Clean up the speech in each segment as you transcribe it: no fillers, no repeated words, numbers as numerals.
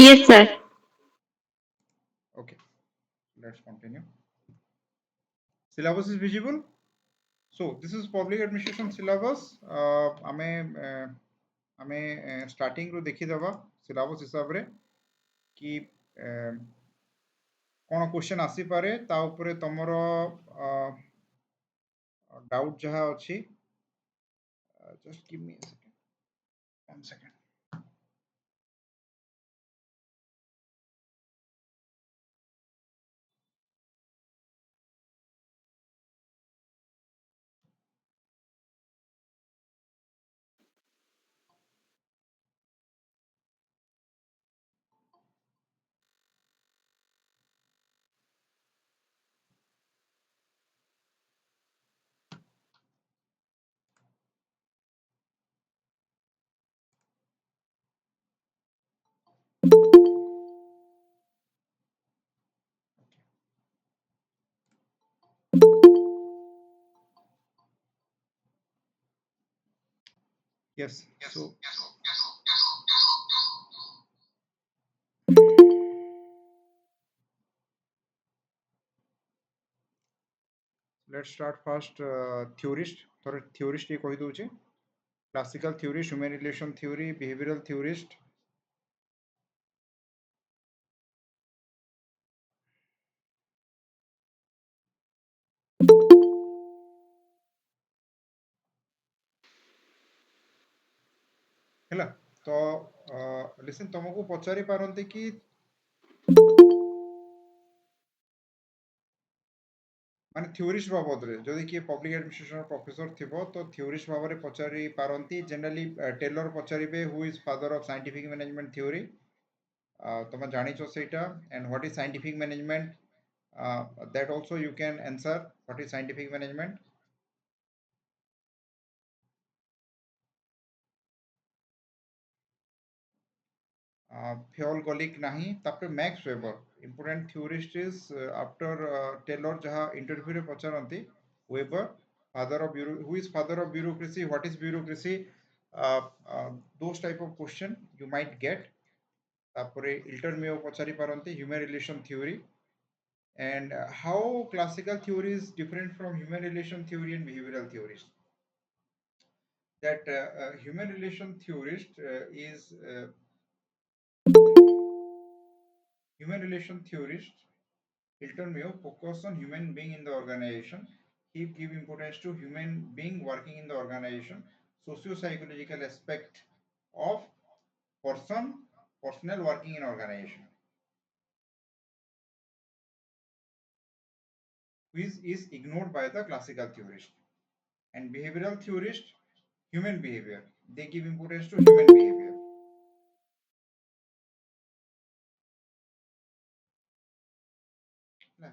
Yes, sir. Okay, let's continue. Syllabus is visible. So this is public administration syllabus. आमे starting रो देखी दबा syllabus हिसाब रे कि कौन क्वेश्चन आसी पारे ता ऊपर तमरो डाउट जहाँ अच्छी just give me a second, 1 second. Yes. So let's start first. Theorist. थोड़ा theorist ये कोई दूचे. Classical theorist, human relation theory, behavioral theorist. ହେଲା तो listen तुमको पचारि पारंते कि माने थ्योरिस्ट बाबद रे जदि कि पब्लिक एडमिनिस्ट्रेशन प्रोफेसर थिबो तो थ्योरिस्ट भाव रे पचारि पारंती जनरली टेलर पचारिबे who is father of scientific management theory तुम जानिछो सेटा and what is scientific management that also you can answer what is scientific management. Fayol Gulick नहीं तापर Max Weber important theorist is after Taylor जहाँ interview रे पचारंती Weber father of who is father of bureaucracy what is bureaucracy those type of question you might get तापर interview पचारि पारंती human relation theory and how classical theory is different from human relation theory and behavioral theories. That human relation theorist is human relation theorist Hilton Mayo focus on human being in the organization. He give importance to human being working in the organization, socio-psychological aspect of personnel working in organization, which is ignored by the classical theorist. And behavioral theorist, human behavior. They give importance to human behavior.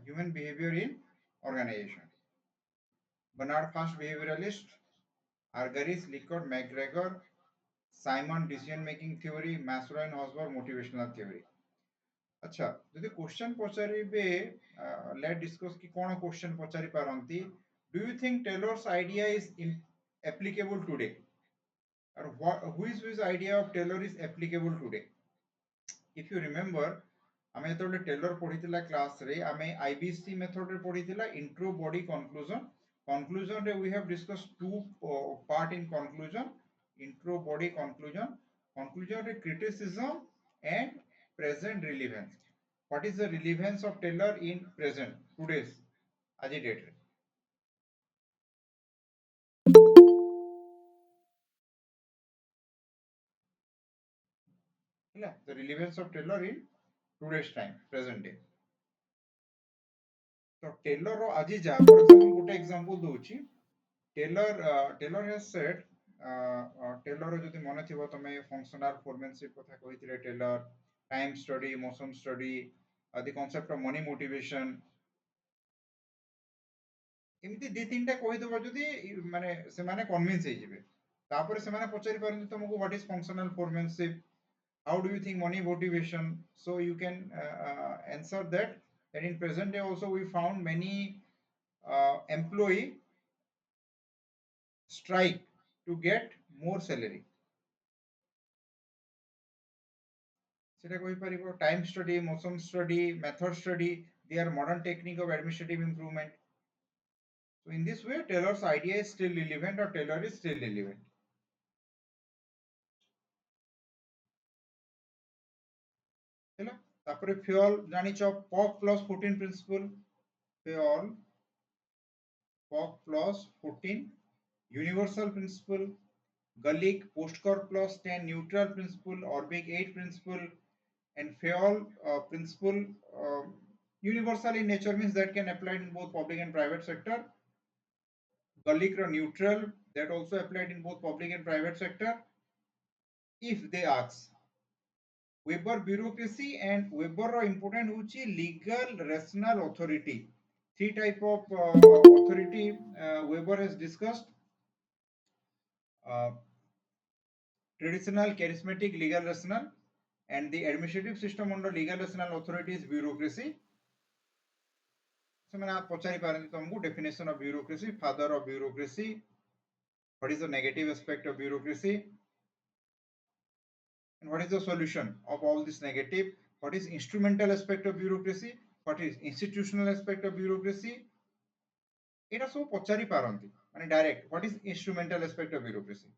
Human behavior in organization. Bernard Fast behavioralist, Argyris, Lickard, McGregor, Simon decision making theory, Maslow and Osborne motivational theory. अच्छा যদি question पचारिबे let discuss कि कोन question पचारि पारंती do you think Taylor's idea is applicable today और which idea of Taylor is applicable today if you remember आमे जेतले Taylor पढितिला class रे आमे आईबीसी मेथड रे पढितिला इंट्रो बॉडी कंक्लूजन कंक्लूजन रे we have discuss two part in conclusion intro body conclusion रे criticism and present relevance. What is the relevance of Taylor in present today's agitator? The relevance of Taylor in today's time, present day. So Taylor ro aji ja for example gote example douchi Taylor has said Taylor ro jodi mone thibo tome functional foremanship kotha kahithile Taylor time study motion study the concept of money motivation एमती दी तीन टा कहि दबा जदी माने से माने convince हे जिवे तापर से माने पचारि परन तुमको what is functional foremanship how do you think money motivation so you can answer that and in present day also we found many employee strike to get more salary সেটা কই পারিব time study motion study method study they are modern technique of administrative improvement. So in this way Taylor's idea is still relevant or Taylor is still relevant. ହେଲା ତାପରେ Fayol ଜାଣିଛ POC plus 14 principle Fayol POC plus 14 universal principle Gulick Postcor plus 10 neutral principle Orbic 8 principle and Fayol principle universal in nature means that can apply in both public and private sector. Gulick neutral that also applied in both public and private sector. If they ask Weber bureaucracy and Weber important hochi legal rational authority. Three type of authority Weber has discussed. Uh, Traditional, charismatic, legal rational, and the administrative system under legal rational authority is bureaucracy. So, I pachari parenti tumku definition of bureaucracy, father of bureaucracy. What is the negative aspect of bureaucracy? And what is the solution of all this negative? What is instrumental aspect of bureaucracy? What is institutional aspect of bureaucracy? এটা ସବୁ ପଚାରି ପାରନ୍ତି ମାନେ direct what is instrumental aspect of bureaucracy,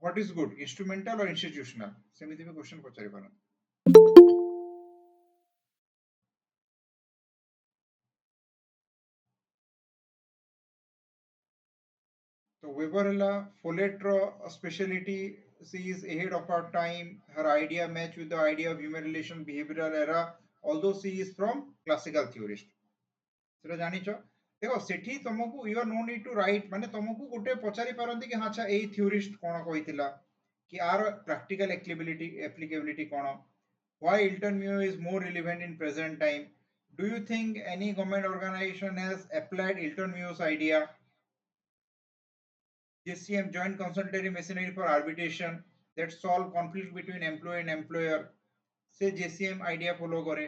what is good instrumental or institutional ସେମିତି ବି question ପଚାରି ପାରନ୍ତି. So Weber ହେଲା Follett ର speciality, she is ahead of her time, her idea match with the idea of human relation behavioral era, although she is from classical theorist. সেটা জানিଛ ଦେଖ ସେଠି ତମକୁ you are no need to write ମାନେ ତମକୁ ଗୋଟେ ପଚାରି ପାରନ୍ତି କି ଆଚ୍ଛା ଏଇ theorist କଣ କହିଥିଲା କି ଆର practical applicability କଣ, why Elton Muir is more relevant in present time, do you think any government organization has applied Elton Muir's idea, JCM joint consultative machinery for arbitration that solve conflict between employee and employer, से JCM idea follow करे.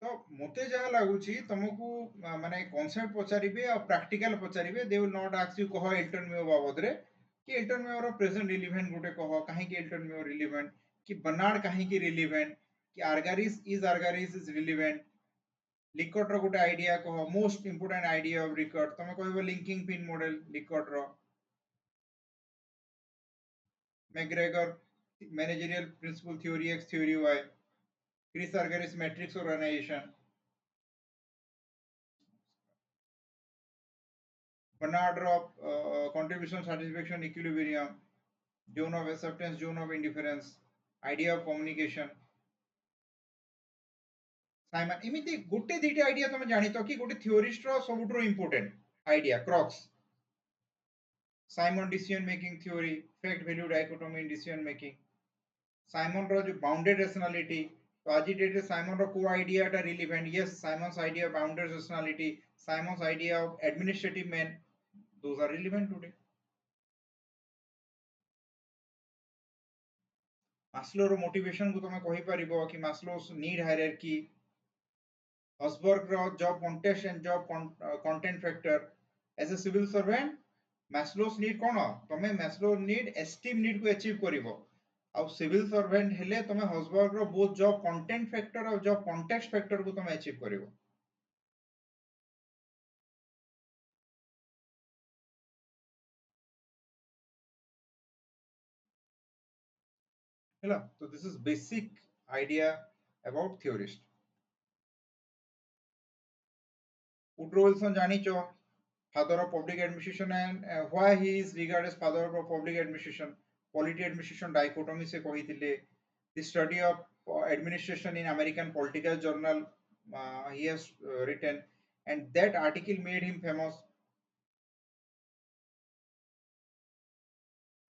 तो मते जहाँ लगुची तुमको माने concept पचारिबे और practical पचारिबे, they will not ask you कह एल्टन मेयो बाबद रे कि एल्टन मेयो रो प्रेजेंट रिलेवेंट गुटे कह काहे कि एल्टन मेयो रिलेवेंट कि बनाड काहे कि रिलेवेंट कि आर्गारिस इज रिलेवेंट लिकट रो गुटे आइडिया कह most important idea of Likert तमे कहबो लिंकिंग पिन मॉडल लिकट रो McGregor managerial principle theory X theory Y Chris Argyris matrix organization Bernard contribution satisfaction equilibrium, zone of acceptance, zone of indifference, idea of communication. Simon एमिति गोटे दिटे idea तुम जानी तो कि गोटे थियोरिस्ट रो सबुठरो important idea crux Simon decision making theory fact value dichotomy in decision making Simon रो जो बाउंडेड रेशनलिटी तो आज डेट रे साइमन रो को आइडिया टा relevant yes Simon's idea bounded rationality Simon's idea of administrative man those are relevant today. Maslow motivation को तुम्हें कही परिबो कि Maslow's need hierarchy, Hosberg job context and job content factor. As a civil servant Maslow's need कोन तमे Maslow's need esteem need को achieve करिवो और civil servant हेले तमे Hosberg both job content factor और job context factor को तमे achieve करिवो. Hello, so this is basic idea about theorist. Woodrow Wilson जानिचो father of public administration and why he is regarded as father of public administration, polity administration dichotomy से कहिथिले, the study of administration in American political journal he has written and that article made him famous.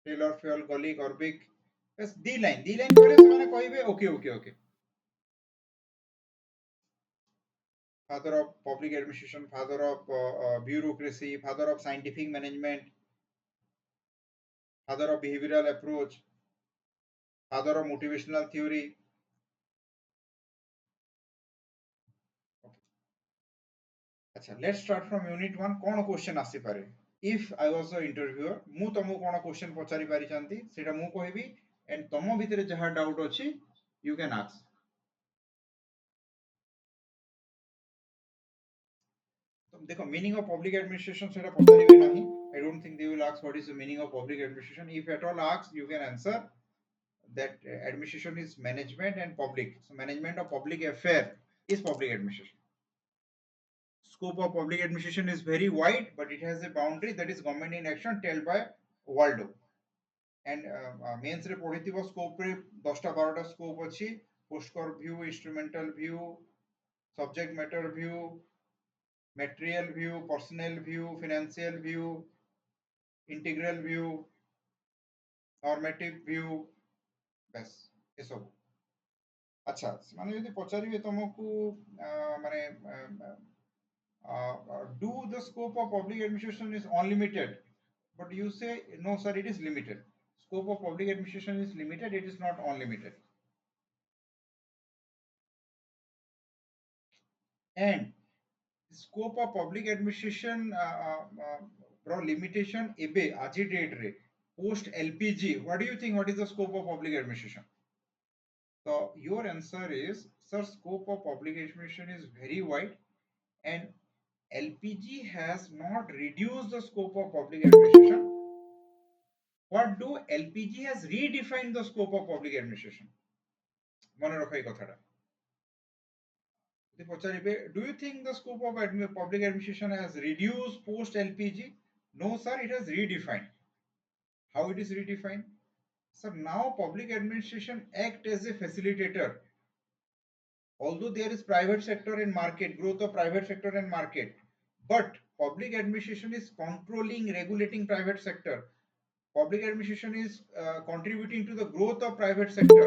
Taylor Fayol Gulick Orbic बस दी line कहले ସେମାନେ କହିବେ okay father of public administration, father of bureaucracy, father of scientific management, father of behavioral approach, father of motivational theory. अच्छा let's start from unit 1 cone question आसी पारे if I was a interviewer मु तुमको कोन question पचारि पारि chanti सेटा मु कहबी and तुम भितरे जहा डाउट अछि यू कैन आस्क तो देखो मीनिंग ऑफ पब्लिक एडमिनिस्ट्रेशन सेटा पचारिबे नाही I don't think they will ask what is the meaning of public administration if at all ask you can answer that administration is management and public. So management of public affair is public administration. Scope of public administration is very wide, but it has a boundary that is government in action told by Waldo. And mains re पढ़िथिबो scope रे 10टा 12टा scope अछि postcard view, instrumental view, subject matter view, material view, personnel view, financial view, integral view, normative view, बस ये सब अच्छा माने यदि पचारिबे तुमको माने do the scope of public administration is unlimited, but you say no sir it is limited. Scope of public administration is limited, it is not unlimited. And scope of public administration limitation ebe aji date re post LPG, what do you think, what is the scope of public administration? So your answer is sir scope of public administration is very wide and LPG has not reduced the scope of public administration. What do LPG has redefined the scope of public administration? মনে রাখো এই কথাটা যদি পচারিবে do you think the scope of public administration has reduced post LPG? No sir, it has redefined. How it is redefined? So now public administration act as a facilitator. Although there is private sector and market growth of private sector and market, but public administration is controlling regulating private sector. Public administration is contributing to the growth of private sector,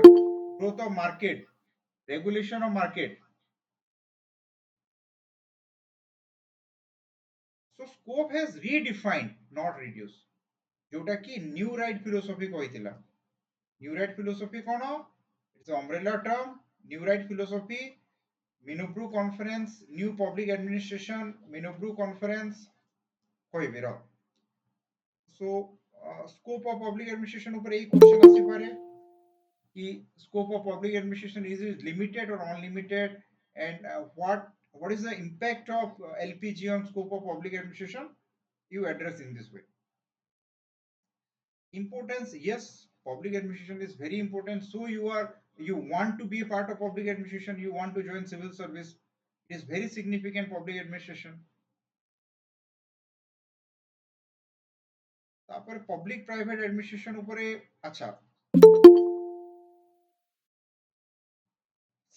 growth of market, regulation of market. So scope has redefined, not reduced. जोटा कि new right philosophy कहिथिला. New right philosophy कोन? It's umbrella term. New right philosophy Minnowbrook conference, new public administration, Minnowbrook conference कहबी र. So scope of public administration ऊपर एक question आसी पारे कि scope of public administration is limited or unlimited, and what is the impact of LPG on scope of public administration, you address in this way. Importance, yes, public administration is very important, so you want to be a part of public administration, you want to join civil service, it is very significant public administration. तापर public private administration ऊपर अच्छा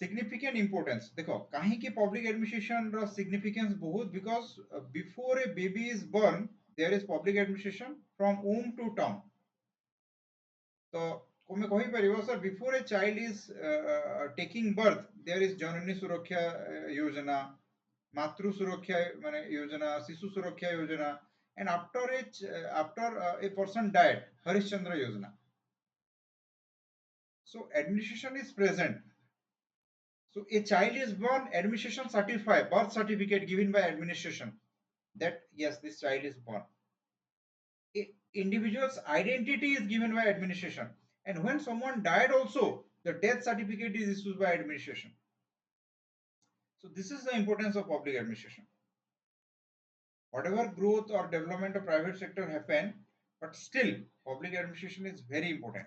significant importance देखो कहीं की public administration रो significance बहुत because before a baby is born there is public administration from womb to term. तो तुम्हें कही परिबो sir before a child is taking birth there is Janani Suraksha Yojana, मातृ सुरक्षा माने योजना, शिशु सुरक्षा योजना, and after a person died Harishchandra योजना. So administration is present. So a child is born, administration certify, birth certificate given by administration that yes, this child is born. A individual's identity is given by administration. And when someone died also, the death certificate is issued by administration. So this is the importance of public administration. Whatever growth or development of private sector happen, but still public administration is very important.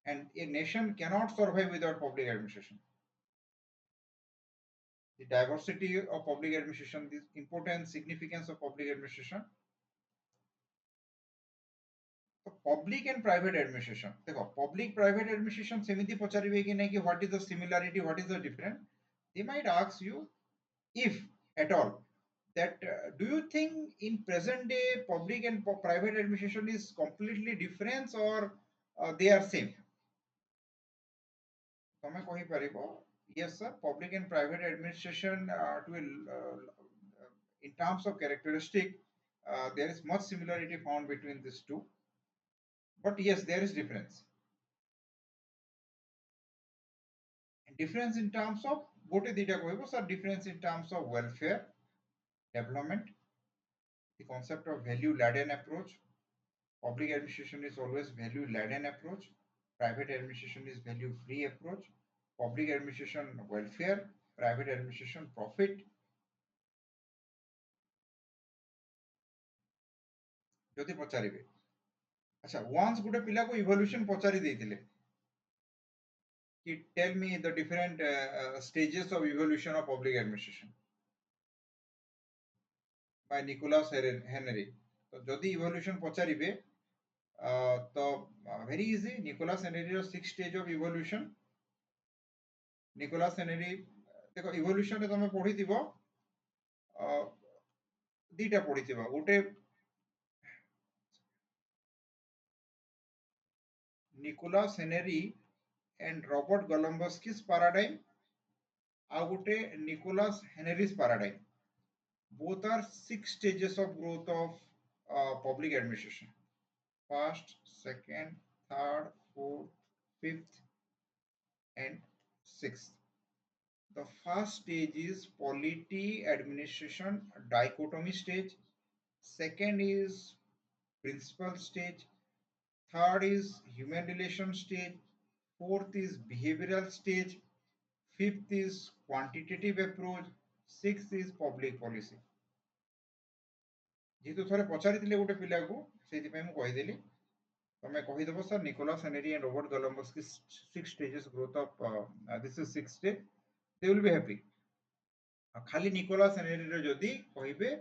And a nation cannot survive without public administration. The diversity of public administration, the important significance of public administration. So public and private administration. देखो public private administration सेमिति पचारिबे कि नहीं कि what is the similarity, what is the difference? They might ask you if at all that do you think in present day public and private administration is completely different or they are same? तमे कहि परिबो yes sir, public and private administration in terms of characteristic there is much similarity found between these two, but yes there is difference. Difference in terms of gote dita kohibo sir, difference in terms of welfare development, the concept of value laden approach. Public administration is always value laden approach. Private administration is value free approach. Public administration welfare, private administration profit. যদি পচারিবে আচ্ছা once গোটে পিলাକୁ ইভল্ୟୁସନ ପଚାରି ଦେଇଥିଲେ कि tell me the different stages of evolution of public administration by Nicholas Henry. तो जदि evolution पचारिबे तो very easy. Nicholas Henry 6 stage of evolution. Nicholas Henry देखो इवोल्यूशन तुम पढ़ी दीटा पढ़ी गोटे Nicholas Henry and Robert Golombowski's paradigm, ଆଉ ଗୋଟେ Nicholas Henry's paradigm. Both are 6 stages of growth of public administration. First, second, third, fourth, fifth, and sixth. The first stage is polity administration dichotomy stage. Second is principal stage. Third is human relation stage. Fourth is behavioral stage. Fifth is quantitative approach. Sixth is public policy. जेहेतु थोड़े पचारि गोटे पिला को कहीदेली तुम कहीदेव sir Nicholas Henry and Robert Golembiewski 6 stages growth of this is 6 stage, they will be happy. खाली Nicholas Henry रे जदी कहिबे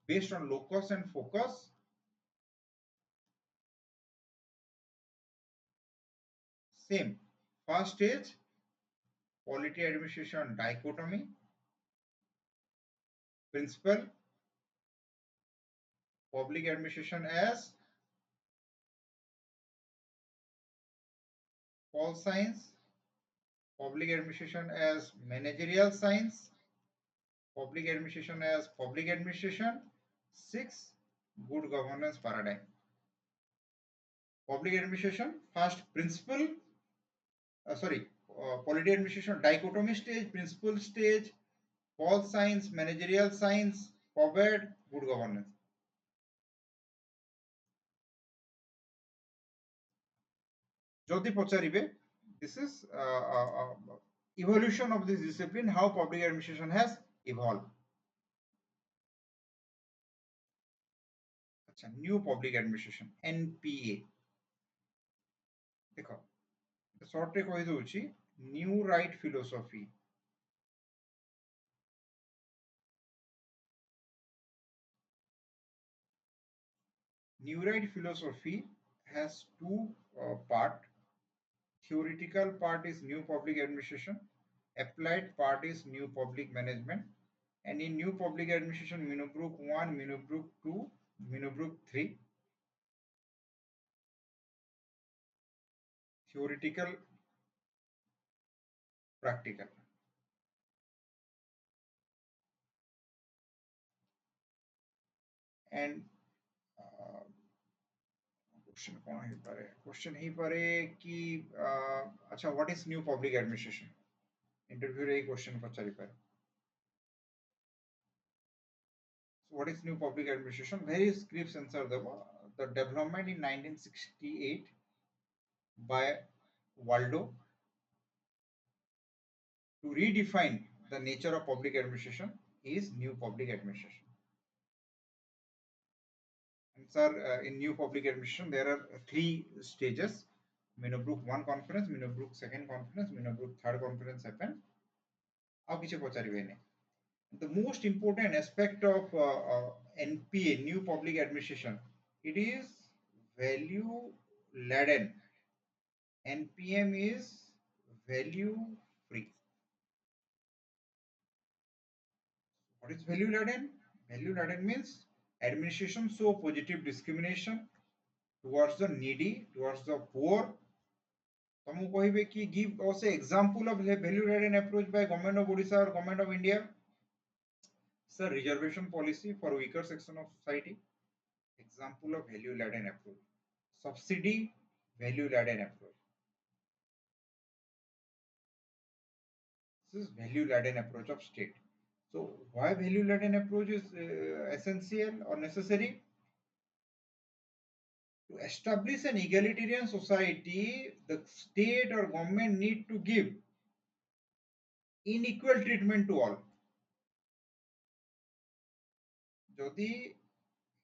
based on locus and focus, same first stage polity administration dichotomy, principle, public administration as pol science, public administration as managerial science, public administration as public administration. 6 good governance paradigm. Public administration first principle polity administration dichotomy stage, principle stage, pol science, managerial science, POVED, good governance. Jodi pacharibe, this is evolution of this discipline, how public administration has evolved. Achha, new public administration NPA. देखो short रे कहि दोछि new right philosophy. New right philosophy has two part. Theoretical part is new public administration, applied part is new public management. And in new public administration, Minobrook 1, Minobrook 2, Minobrook 3. Theoretical, practical. And question कौन है पारे? Question ही पारे कि अच्छा what is new public administration? Interview रे question पचारि पारे. So what is new public administration? Very scripts answer the development in 1968 by Waldo to redefine the nature of public administration is new public administration. And sir, in new public administration there are 3 stages. Minobrook 1 conference, Minobrook 2nd conference, Minobrook 3rd conference happen. Aw kiche pacharibe ne. The most important aspect of NPA, new public administration, it is value laden. NPM is value free. What is value laden? Value laden means administration show positive discrimination towards the needy, towards the poor. तुमको कहिबे कि give us an example of value laden approach by government of Odisha or government of India. Sir, reservation policy for weaker section of society. Example of value laden approach. Subsidy, value laden approach. This is value laden approach of state. So why value laden approach is essential or necessary? To establish an egalitarian society, the state or government need to give unequal treatment to all. যদি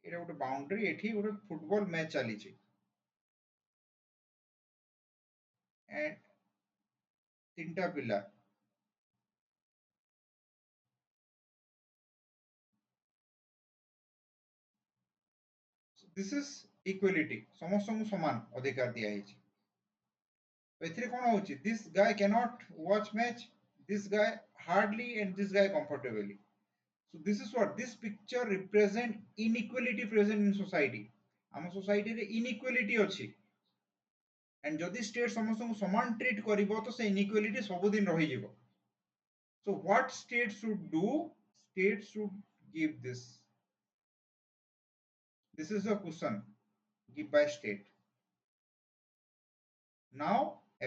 এটা ଗୋଟେ boundary এଠି ଗୋଟେ football match চালিଛି and তিনটা ପିଲା this is equality ସମସ୍ତଙ୍କୁ ସମାନ ଅଧିକାର ଦିଆ ହେଇଛି ଏଥିରେ କ'ଣ ହଉଛି this guy cannot watch match this guy hardly and this guy comfortably so this is what this picture represent inequality present in society ଆମ society ରେ inequality ଅଛି and ଯଦି state ସମସ୍ତଙ୍କୁ ସମାନ treat କରିବ ତ ସେ inequality ସବୁଦିନ ରହିଯିବ so what state should do state should give this is the question given by state now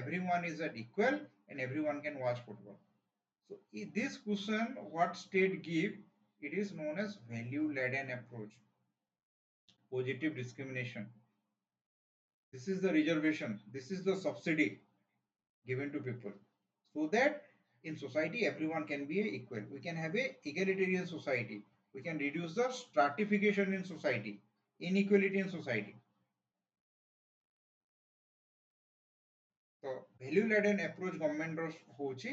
everyone is at equal and everyone can watch football so this question what state give it is known as value laden approach positive discrimination this is the reservation this is the subsidy given to people so that in society everyone can be equal we can have a egalitarian society we can reduce the stratification in society inequality in society so value laden approach government ର ହଉଛି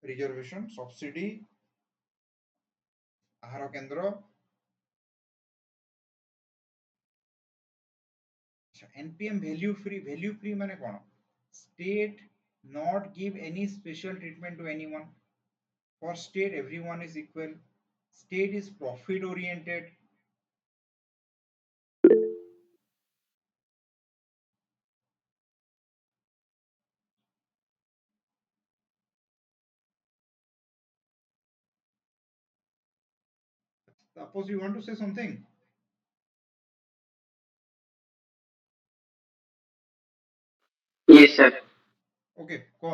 reservation subsidy ଆହାର କେନ୍ଦ୍ର npm value free ମାନେ କ'ଣ state not give any special treatment to anyone for state everyone is equal state is profit oriented suppose you want to say something yes sir okay go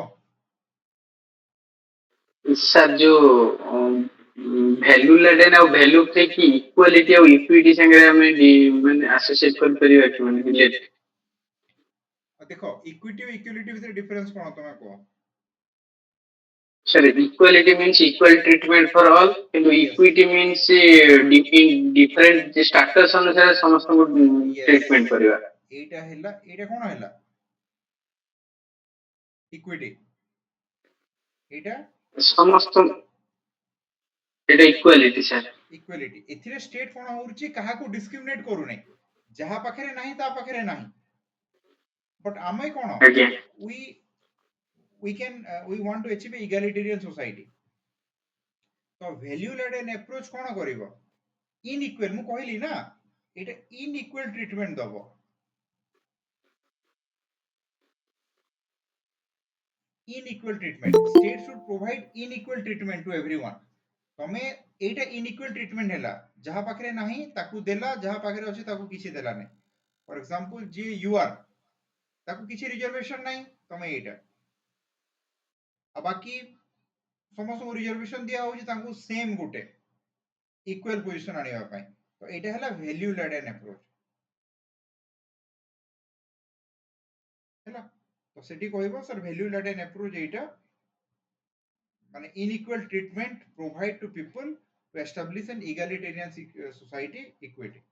sir जो value Leiden और value free की equality और equity संगे हमें माने associate कर परिबा कि माने रिलेट देखो इक्विटी और इक्वालिटी विथ डिफरेंस कोन तमे को sir equality means equal treatment for all किंतु इक्विटी मींस डिफरेंट स्टेटस अनुसार समस्त को ट्रीटमेंट परिबा एटा कोन हैला इक्विटी एटा समस्त एटा इक्वालिटी सर इक्वालिटी एथिरे स्टेट कोन होउची काहा को डिस्क्रिमिनेट करू नै जहा पाखरे नाही ता पाखरे नाही बट आमे कोन we can we want to achieve egalitarian society तो value laden approach कोन करिवो inequal मु कहली ना एटा inequal treatment दबो unequal treatment state should provide unequal treatment to everyone तमे एटा unequal treatment हैला जहा पाखरे नाही ताकू देला जहा पाखरे अछि ताकू किछि देला नै फॉर एग्जांपल जे यू आर ताकू किछि रिजर्वेशन नाही तमे एटा आ बाकी समस्त को रिजर्वेशन दिया होछि ताकू सेम गुटे इक्वल पोजीशन आनिबा पई तो एटा हैला वैल्यू लेडेन अप्रोच हैला तो सेठी कहबो सर वैल्यू लेडेन अप्रोच एटा माने unequal treatment provide to people to establish an egalitarian society equity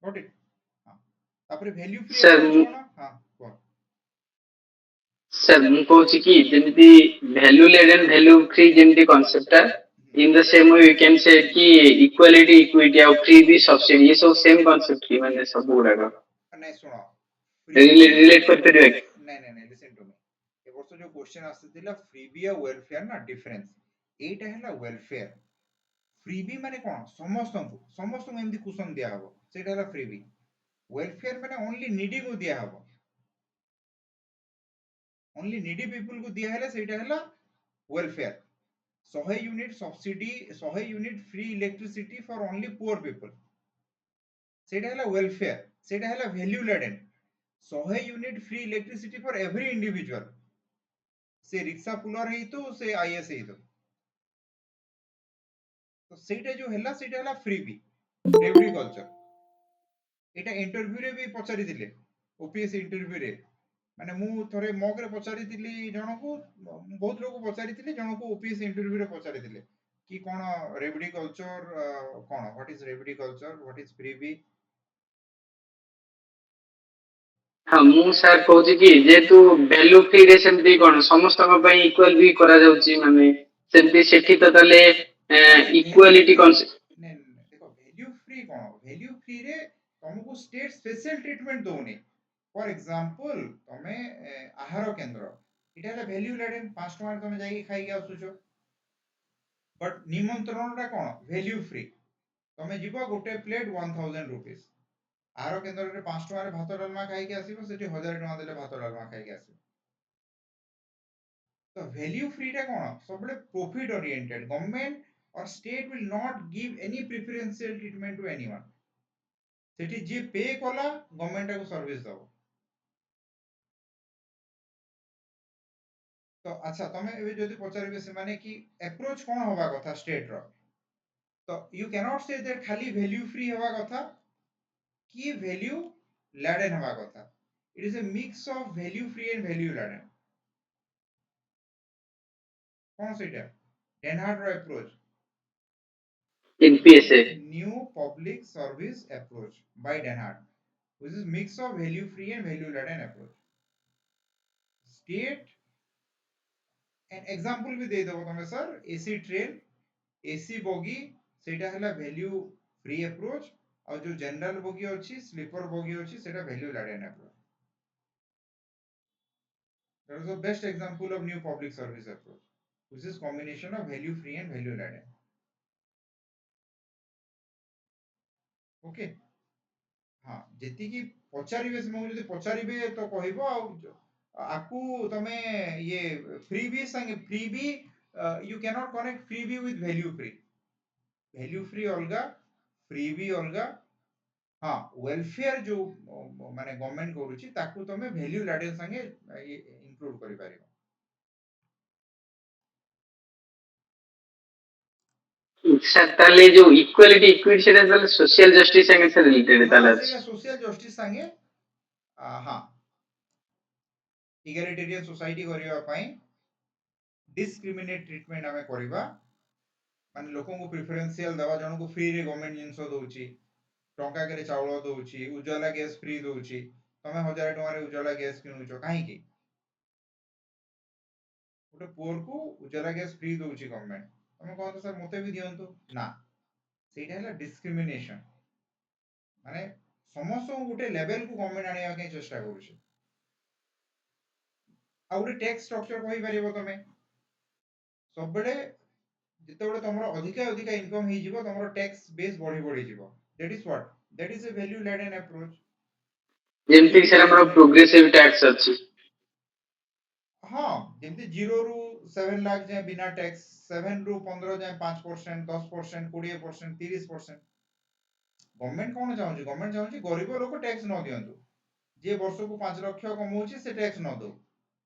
got it हां तापरे वैल्यू फ्री अप्रोच कोन हां को सर मु कहूची कि जेमती वैल्यू लेडेन वैल्यू फ्री जेमती concept in the same way we can say कि equality equity और free भी सब्सिडी ये सब सेम कांसेप्ट की माने सब गुडा का नहीं सुनो रिलेट कर परिबा नहीं लिसन टू मी ए वर्ष जो क्वेश्चन आसीथिला फ्रीबी आ वेलफेयर ना डिफरेंस एटा हैला वेलफेयर फ्रीबी माने कोन समस्त को एमदी कुशन दिया हबो सेटा हैला फ्रीबी वेलफेयर माने ओनली नीडी को दिया हबो ओनली नीडी पीपल को दिया हैला सेटा हैला welfare 100 unit subsidy 100 unit free electricity for only poor people सेटा हैला वेलफेयर सेटा हैला वैल्यू लेडेन 100 unit free electricity for every individual से रिक्शा पुलर ही तो से आईएएस ही तो सेटा जो हैला सेटा हैला फ्रीबी रेवडी कल्चर एटा इंटरव्यू रे भी पचारि दिले ओपीएस इंटरव्यू रे माने मु थरे मॉक रे पचारि दिली जणको बहुत लोग पचारि दिले जणको ओपीएस इंटरव्यू रे पचारि दिले कि कोन रेवडी कल्चर कोन what is revdi culture what is freebie ହଁ ମୁଁ ସାର୍ କହୁଛି କି ଯେହେତୁ ଭ୍ୟାଲୁ ଫ୍ରିରେ ସେମିତି କଣ ସମସ୍ତଙ୍କ ପାଇଁ ଇକ୍ୱାଲ ବି କରାଯାଉଛି ମାନେ ସେମିତି ସେଠି ତ ତାହେଲେ ନାଇଁ ଭ୍ୟାଲ୍ୟୁ ଇକ୍ୱାଲିଟି ଫ୍ରି କନସେପ୍ଟ ନାଇଁ ଦେଖ ଭ୍ୟାଲ୍ୟू फ्री कोन भैल्यू फ्री रे तुमको state special treatment Doni for example तमे आहार केंद्र इटा है वैल्यू लेडन 5 टका तमे जाई खाई के आसुचो बट निमंत्रणटा कोन वैल्यू फ्री तमे जीवो गोटे प्लेट 1000 रुपीस आहार केंद्र रे 5 टका रे भात डालमा खाई के आसीबो सेठी 1000 टका देले भात डालमा खाई के आसीबो तो वैल्यू फ्री टा कोन सबले profit oriented government or state will not give any preferential treatment to anyone सेठी जे पे कला गवर्नमेंट को सर्विस दबो तो अच्छा तमे एबे जदी पचारिबे से माने कि अप्रोच कोन होबा कथा स्टेट रो तो you can not say that खाली वैल्यू फ्री होबा कथा कि वैल्यू लैडन होबा कथा it is a mix of value free and value laden कोन सेटा डेनहार्ड रो approach NPSA new public service approach by Denhard, which is mix of value free and value laden approach. State an example भी दे दबो तमे sir AC train AC bogie सेटा हला value free approach और जो जनरल बोगी अछि sleeper bogie अछि सेटा value laden approach. That is the best example of new public service approach, which is combination of value free and value laden. Okay. हाँ जेति की पचारिबे से मु जदी पचारिबे तो कहइबो आकू तमे ये फ्रीबी संगे freebie you can not connect freebie with value free अलगा फ्रीबी अलगा हाँ वेलफेयर जो माने गवर्नमेंट करूची ताकू तमे वैल्यू लैडन संगे इंक्लूड करि पारिबो ସାର୍ ତାହେଲେ ଯୋଉ ଇକ୍ୱାଲିଟି ଇକ୍ୱିଟି ସେଟା ତାହେଲେ ସୋସିଆଲ ଜଷ୍ଟିସ ସାଙ୍ଗେ ସାର୍ ରିଲେଟେଡ हाँ ତାହେଲେ ଅଛି सेटा सोशल जस्टिस संगे हाँ इगैलिटेरियन सोसाइटी करिवा पई डिस्क्रिमिनेट ट्रीटमेंट आमे करिबा माने लोकों को प्रेफरेंशियल दवा जन को फ्री रे गवर्नमेंट जिंसो दोउची टंका करे चावल दोउची उजाला गैस फ्री दोउची तमे 1000 टका रे उजाला गैस किनुचो काहे की गोटे पुअर को उजाला गैस फ्री दोउची गवर्नमेंट तमे कहतो सर मते भी दियंतु ना सेटा हला डिस्क्रिमिनेशन माने समस्त गोटे लेवल को गवर्नमेंट आनिया के चेष्टा करूची आ गोटे टैक्स स्ट्रक्चर कहि परिबो तमे सब बेले जितेबले तुम अधिक अधिक इनकम हो तुम टैक्स बेस बढ़ी बढ़ी जीव that is what that is a value laden approach ଯେମିତି କି ସାର୍ ଆମର ପ୍ରୋଗ୍ରେସିଭ ଟ୍ୟାକ୍ସ ଅଛି हाँ जमती 0 रु 7 लाख जाए बिना टैक्स 7 रु 15 जाए 5% 10% 20% 30% गवर्नमेंट कौन चाहूँ गवर्नमेंट चाहूँ गरीब लोक टैक्स न दिंतु जे वर्ष को 5 लाख कमाऊँ से टैक्स न दो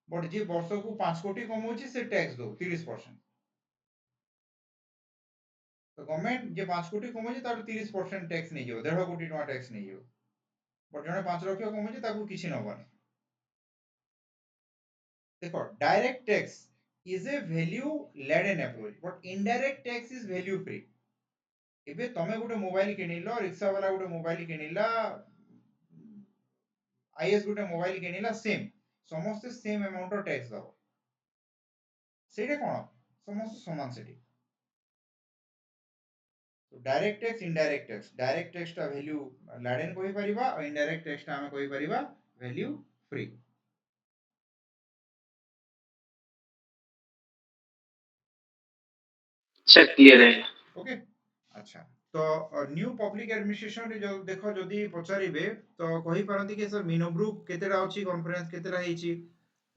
बट जे वर्ष को 5 कोटी कमाऊँ से टैक्स दो 30% तो गवर्नमेंट जे 5 कोटी कमाऊँ तार 30% टैक्स नहीं जो 1.5 कोटी टका टैक्स नहीं जो बट जने 5 लाख कमाऊँ ताकू किसी नबनी देखो direct tax is a value laden approach but indirect tax is value free एबे तमे गोटे मोबाइल किनिलो रिक्शा वाला गोटे मोबाइल किनिला आईएस गोटे मोबाइल किनिला सेम समस्त सेम अमाउंट ऑफ टैक्स दबो सेटा कोन समस्त समान सेठी तो डायरेक्ट टैक्स टा वैल्यू लाडेन कोइ परिबा और इनडायरेक्ट टैक्स टा हमें कोइ परिबा वैल्यू फ्री अच्छा क्लियर है ओके अच्छा तो न्यू पब्लिक एडमिनिस्ट्रेशन रे जो देखो जदी पचारिबे तो कहि परंती कि सर मिनोब्रुक केतेडा अछि कॉन्फ्रेंस केतेडा हेछि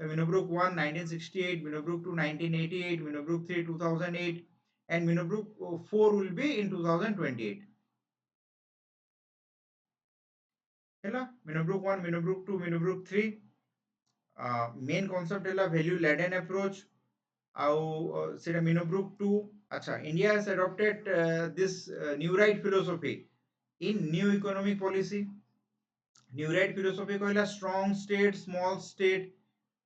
तो Minnowbrook 1 1968 Minnowbrook 2 1988 Minnowbrook 3 2008 and Minnowbrook 4 will be in 2028 हैला Minnowbrook 1 Minnowbrook 2 Minnowbrook 3 main concept है वैल्यू लेडन अप्रोच आउ सेटा मिनोब्रुक टू अच्छा India has adopted this new right philosophy in new economic policy new right philosophy कहला strong state small state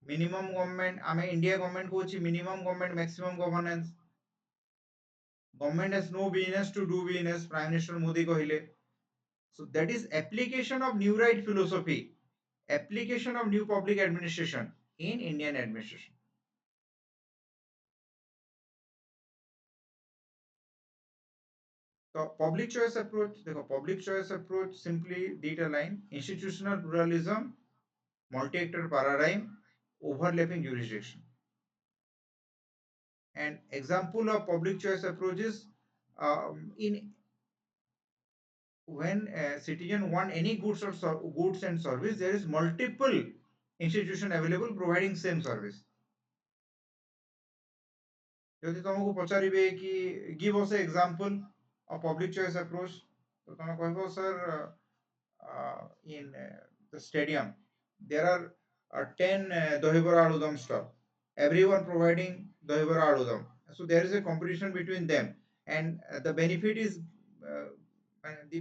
minimum government आमे India government को minimum government maximum governance government has no business to do business prime minister modi कहले so that is application of new right philosophy application of new public administration in indian administration so public choice approach देखो public choice approach simply data line institutional pluralism multi actor paradigm overlapping jurisdiction and example of public choice approaches in when a citizen want any goods or goods and service there is multiple institution available providing same service যদি তোমাকে পচারিবে কি give us an example of public choice approach তো তুমি কইব sir in the stadium there are 10 dahibara aludum stall everyone providing dahibara aludum so there is a competition between them and the benefit is uh, the,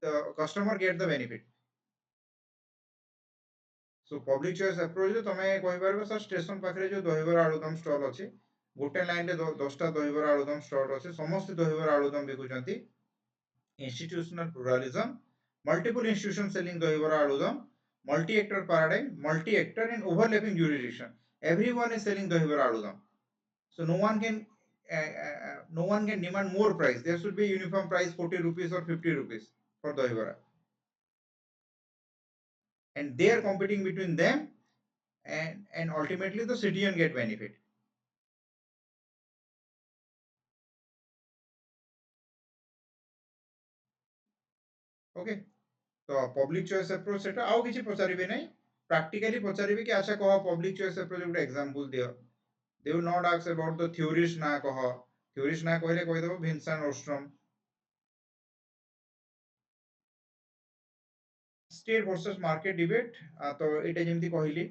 the customer get the benefit so public choice approach তুমি কইপারবে sir station পাখরে যে দহিবড়া aloo dum stall আছে গোটে line রে 10টা দহিবড়া aloo dum stall আছে সমস্ত দহিবড়া আলুদম বিকুচନ୍ତି institutional pluralism multiple institutions selling dahibara aludum multi actor paradigm multi actor and overlapping jurisdiction everyone is selling dahibara aludum so no one can demand more price there should be uniform price 40 rupees or 50 rupees for দহিবড়া and they are competing between them and ultimately the citizen get benefit okay तो public choice approach सेटा आउ किछि पचारिबे नै practically पचारिबे कि अच्छा कह public choice approach गुटे example दियो they will not ask about the theories ना कह थ्योरीज ना कहले कहि देबो Vincent Ostrom state versus market debate तो एटा जेमति कहली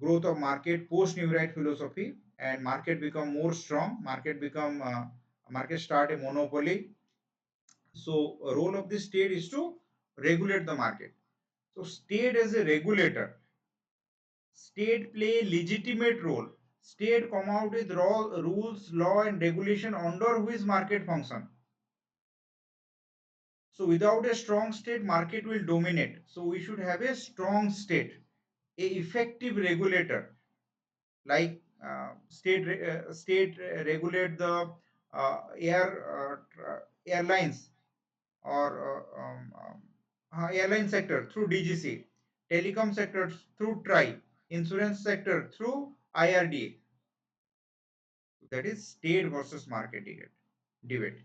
growth of market post new right philosophy and market become more strong market start a monopoly so role of the state is to regulate the market so state as a regulator state play legitimate role state come out with rules law and regulation under which market function so without a strong state market will dominate so we should have a strong state a effective regulator like state regulate the airlines or airline sector through DGC, telecom sector through TRI, insurance sector through IRDA. That is state versus market debate.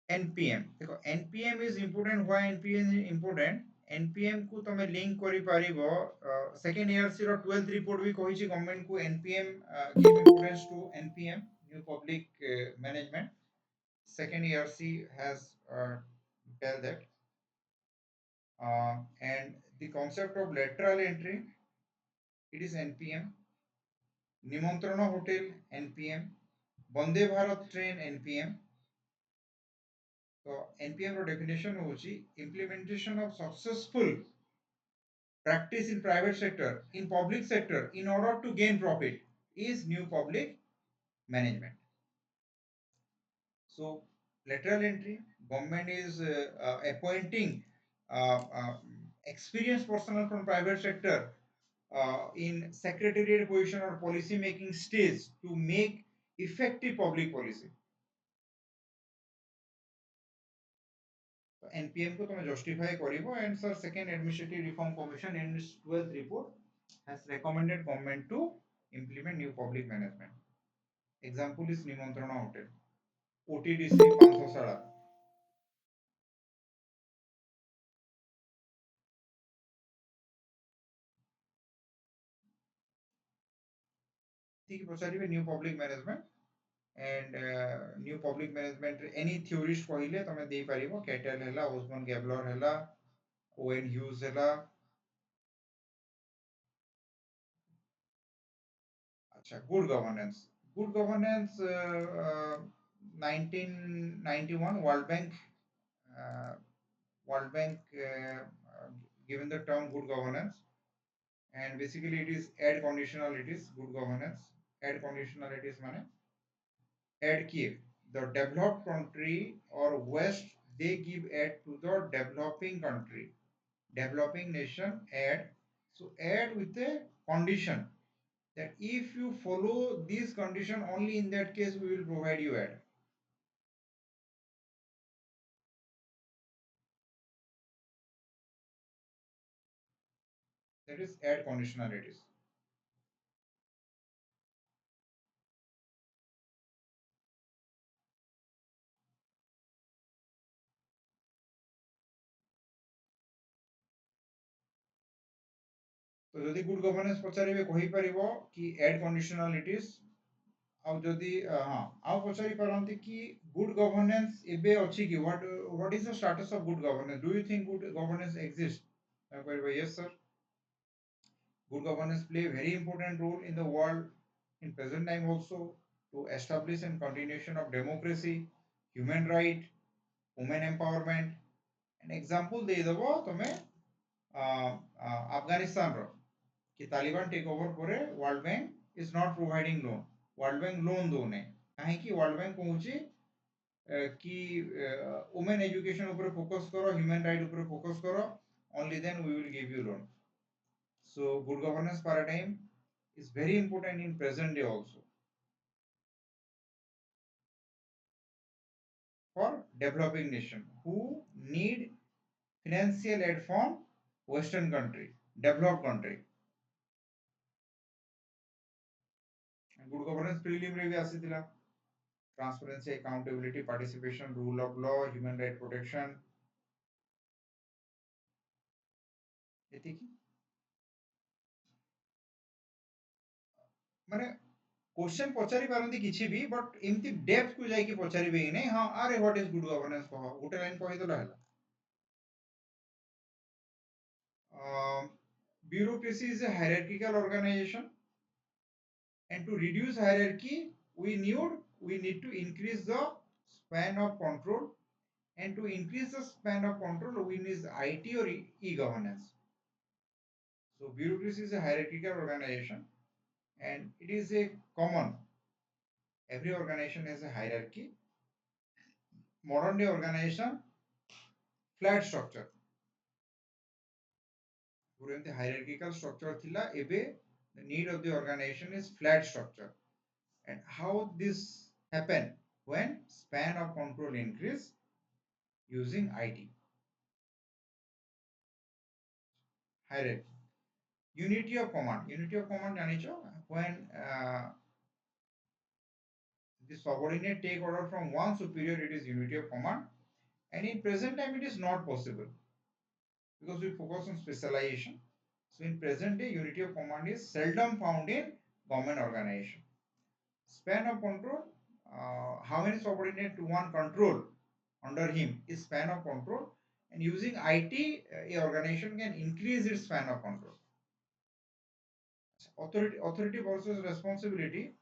NPM देखो NPM is important why NPM is important NPM को तमे link करि पारिबो second year सी रो 12th report भी कहि छी government को NPM give importance to NPM new public management second ERC has tell that and the concept of lateral entry it is NPM निमंत्रण hotel NPM Vande Bharat train NPM तो NPM रो definition होची implementation of successful practice in private sector in public sector in order to gain profit is new public management so lateral entry government is appointing experienced personnel from private sector in secretariat position or policy making stage to make effective public policy NPM को तुम justify करिवो and sir second administrative reform commission in its 12th report has recommended government to implement new public management example is निमंत्रण hotel OTDC 500 ठीक पचारिबे new public management and new public management any theorist कहले तमे देई परिबो cattle हैला ओसबर्न Gabler हैला oven huge है। अच्छा, good governance. Good governance 1991 uh, World Bank given the term good governance, and basically it is add conditionalities. Good governance add conditionalities mane add ki the developed country or west, they give aid to the developing country, developing nation add. So add with a condition that if you follow this condition, only in that case we will provide you aid. That is add conditionalities. तो जदि good governance पचारे कही परिबो कि add कंडीशनलिटीज आउ जदि हां आउ पचारि पारंती कि good governance एबे अछि कि what is the status of good governance, do you think good governance exist? I परिबो yes sir, good governance play a very important role in the world in present time also to establish and continuation of democracy, human right, women empowerment. An example दे दबो तमे अफगानिस्तान रो कि Taliban take over करे world bank is not providing loan, world bank loan दोने काहे कि world bank कहूची कि women education ऊपर focus करो, ह्यूमन राइट ऊपर फोकस करो, only then we will give you loan. So good governance paradigm is very important in present day also for developing nation who need financial aid from western country, developed country. Good governance prelim रे भी आसीथिला transparency, accountability, participation, rule of law, human right protection. एतिकी माने question पचारि पारंती किछि भी, but एमती depth को जाई कि पचारि बे नै हां अरे व्हाट इज गुड गवर्नेंस कह गोटे लाइन कहि देला हला। Bureaucracy is a hierarchical organization, and to reduce hierarchy we need to increase the span of control, and to increase the span of control we need IT or e-governance. So bureaucracy is a hierarchical organization, and it is a common, every organization has a hierarchy. Modern day organization flat structure, the hierarchical structure thila, ebe the need of the organization is flat structure. And how this happen? When span of control increase using IT. Hierarchy. Unity of command. Unity of command janicho when the subordinate take order from one superior, it is unity of command. And in present time it is not possible because we focus on specialization. So in present day unity of command is seldom found in government organization. Span of control, how many subordinate to one control under him is span of control, and using IT a organization can increase its span of control. Authority versus responsibility.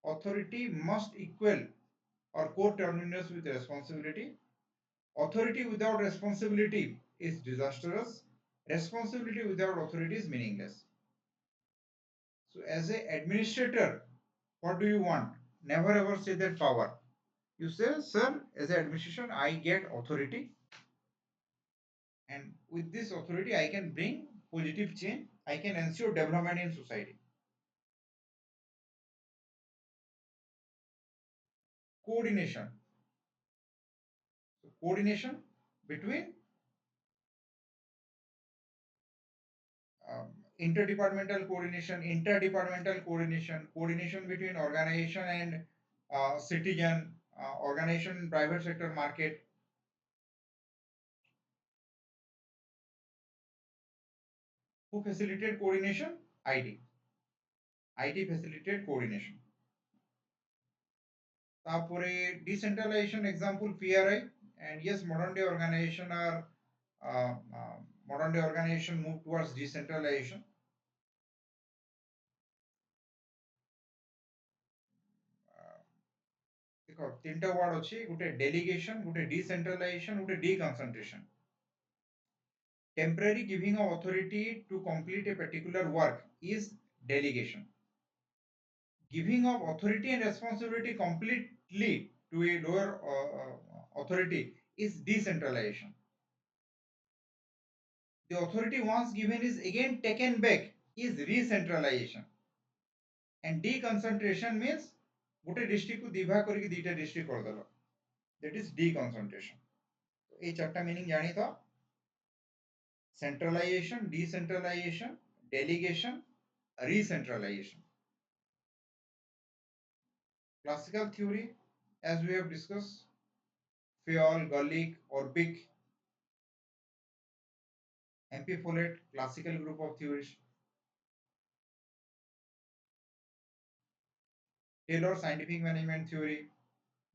Authority must equal or co-terminus with responsibility. Authority without responsibility is disastrous. Responsibility without authority is meaningless. So as an administrator, what do you want? Never ever say that power. You say, sir, as an administration, I get authority, and with this authority, I can bring positive change. I can ensure development in society. Coordination. So coordination between interdepartmental coordination, coordination between organization and citizen, organization, private sector, market. Who facilitate coordination? IT. IT facilitate coordination. तापरे decentralization example PRI. And yes, modern day organization move towards decentralization. देखो तीनटा word अच्छी गोटे delegation गोटे decentralisation गोटे डिकनसेंट्रेशन temporary giving of authority to complete a particular work is delegation giving of authority and responsibility completely to a lower authority is decentralization the authority once given is again taken back is re-centralization and deconcentration means गोटे district को दिभा करके दीटा district कर देलो that is डीकंसंट्रेशन A चारटा meaning जानी तो centralization decentralization delegation re-centralization classical theory as we have discussed Fayol Gulick Orbic MP Follett classical group of theories Taylor scientific management theory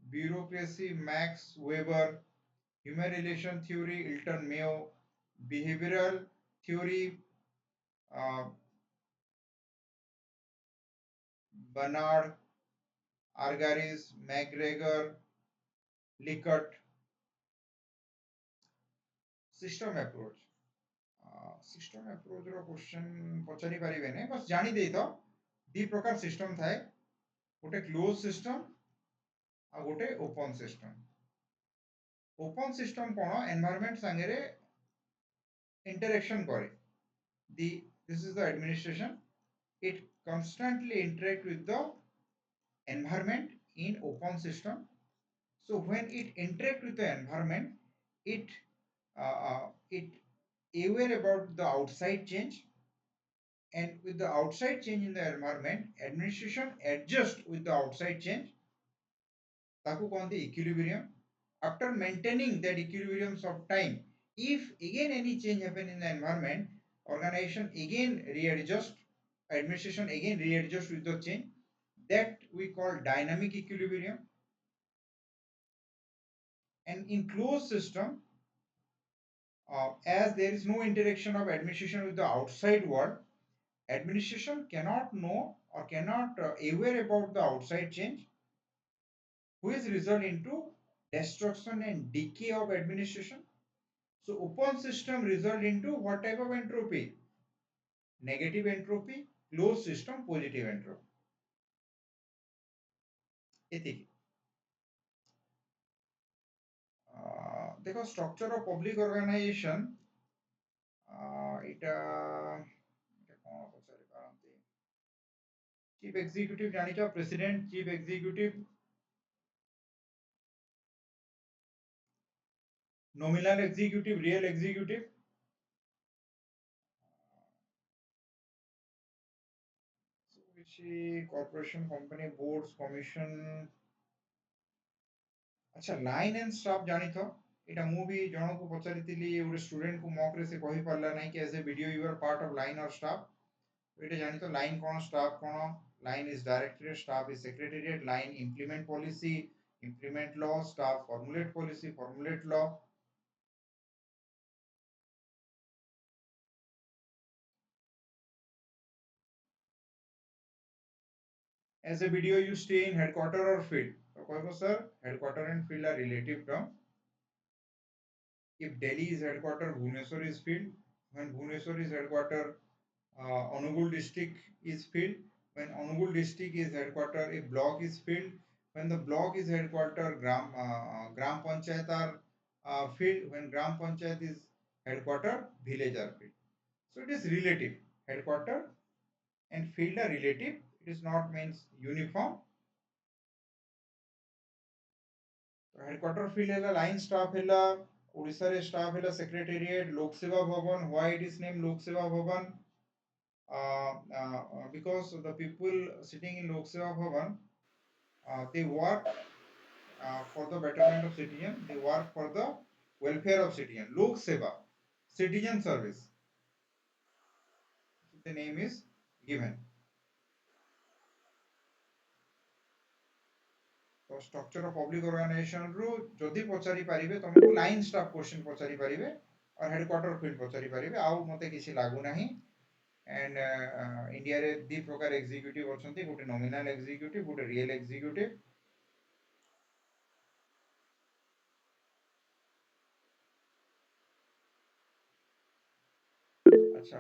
bureaucracy Max Weber human relation theory Elton Mayo behavioral theory Bernard Argaris McGregor Likert system approach system approach रो question पचारि परिबे नै बस जानि देई तो दी प्रकार system थाए गोटे क्लोज सिस्टम आ गोटे ओपन सिस्टम कोन एनवायरनमेंट संगे इंटरेक्शन करे दी this is the administration it constantly interact with the environment in open system so when it interact with the environment it aware about the outside change and with the outside change in the environment administration adjust with the outside change taku कहते equilibrium after maintaining that equilibrium of time if again any change happen in the environment organization again readjust administration again readjust with the change that we call dynamic equilibrium and in closed system as there is no interaction of administration with the outside world administration cannot know or cannot aware about the outside change which result into destruction and decay of administration so open system result into what type of entropy negative entropy closed system positive entropy एतिकी देखो structure of public organization इटा कोन पचारि पारंती chief executive जानिछो president chief executive nominal executive real executive so which corporation company boards commission अच्छा line and staff जानी तो एटा मु भी जणो को पचारितिली ओडे स्टूडेंट को मॉक रे से कहि परला नै कि as a video you are part of line और स्टाफ एटा जानी तो लाइन कोन स्टाफ कोन line is directorate staff is secretariat line implement policy implement law staff formulate policy formulate law as a video you stay in headquarter or field so कहबो sir headquarter and field are relative term if Delhi is headquarter Bhubaneswar is field when Bhubaneswar is headquarter Anugul district is field when Anugul district is headquarter a block is field when the block is headquarter gram panchayat are field when gram panchayat is headquarter village are field so it is relative headquarter and field are relative it is not means uniform headquarter field है line staff है ओडिशा रे staff है secretariat लोक सेवा भवन why it is name लोक सेवा भवन because the people sitting in lok seva bhavan they work for the betterment of citizen they work for the welfare of citizen lok seva citizen service the name is given तो structure of public organization ru jodi pachari paribe tumku line staff question pachari paribe or headquarter field pachari paribe au mate kiछि लागू नाही and India रे दी प्रकार executive अछंती गोटे nominal executive गोटे real executive अच्छा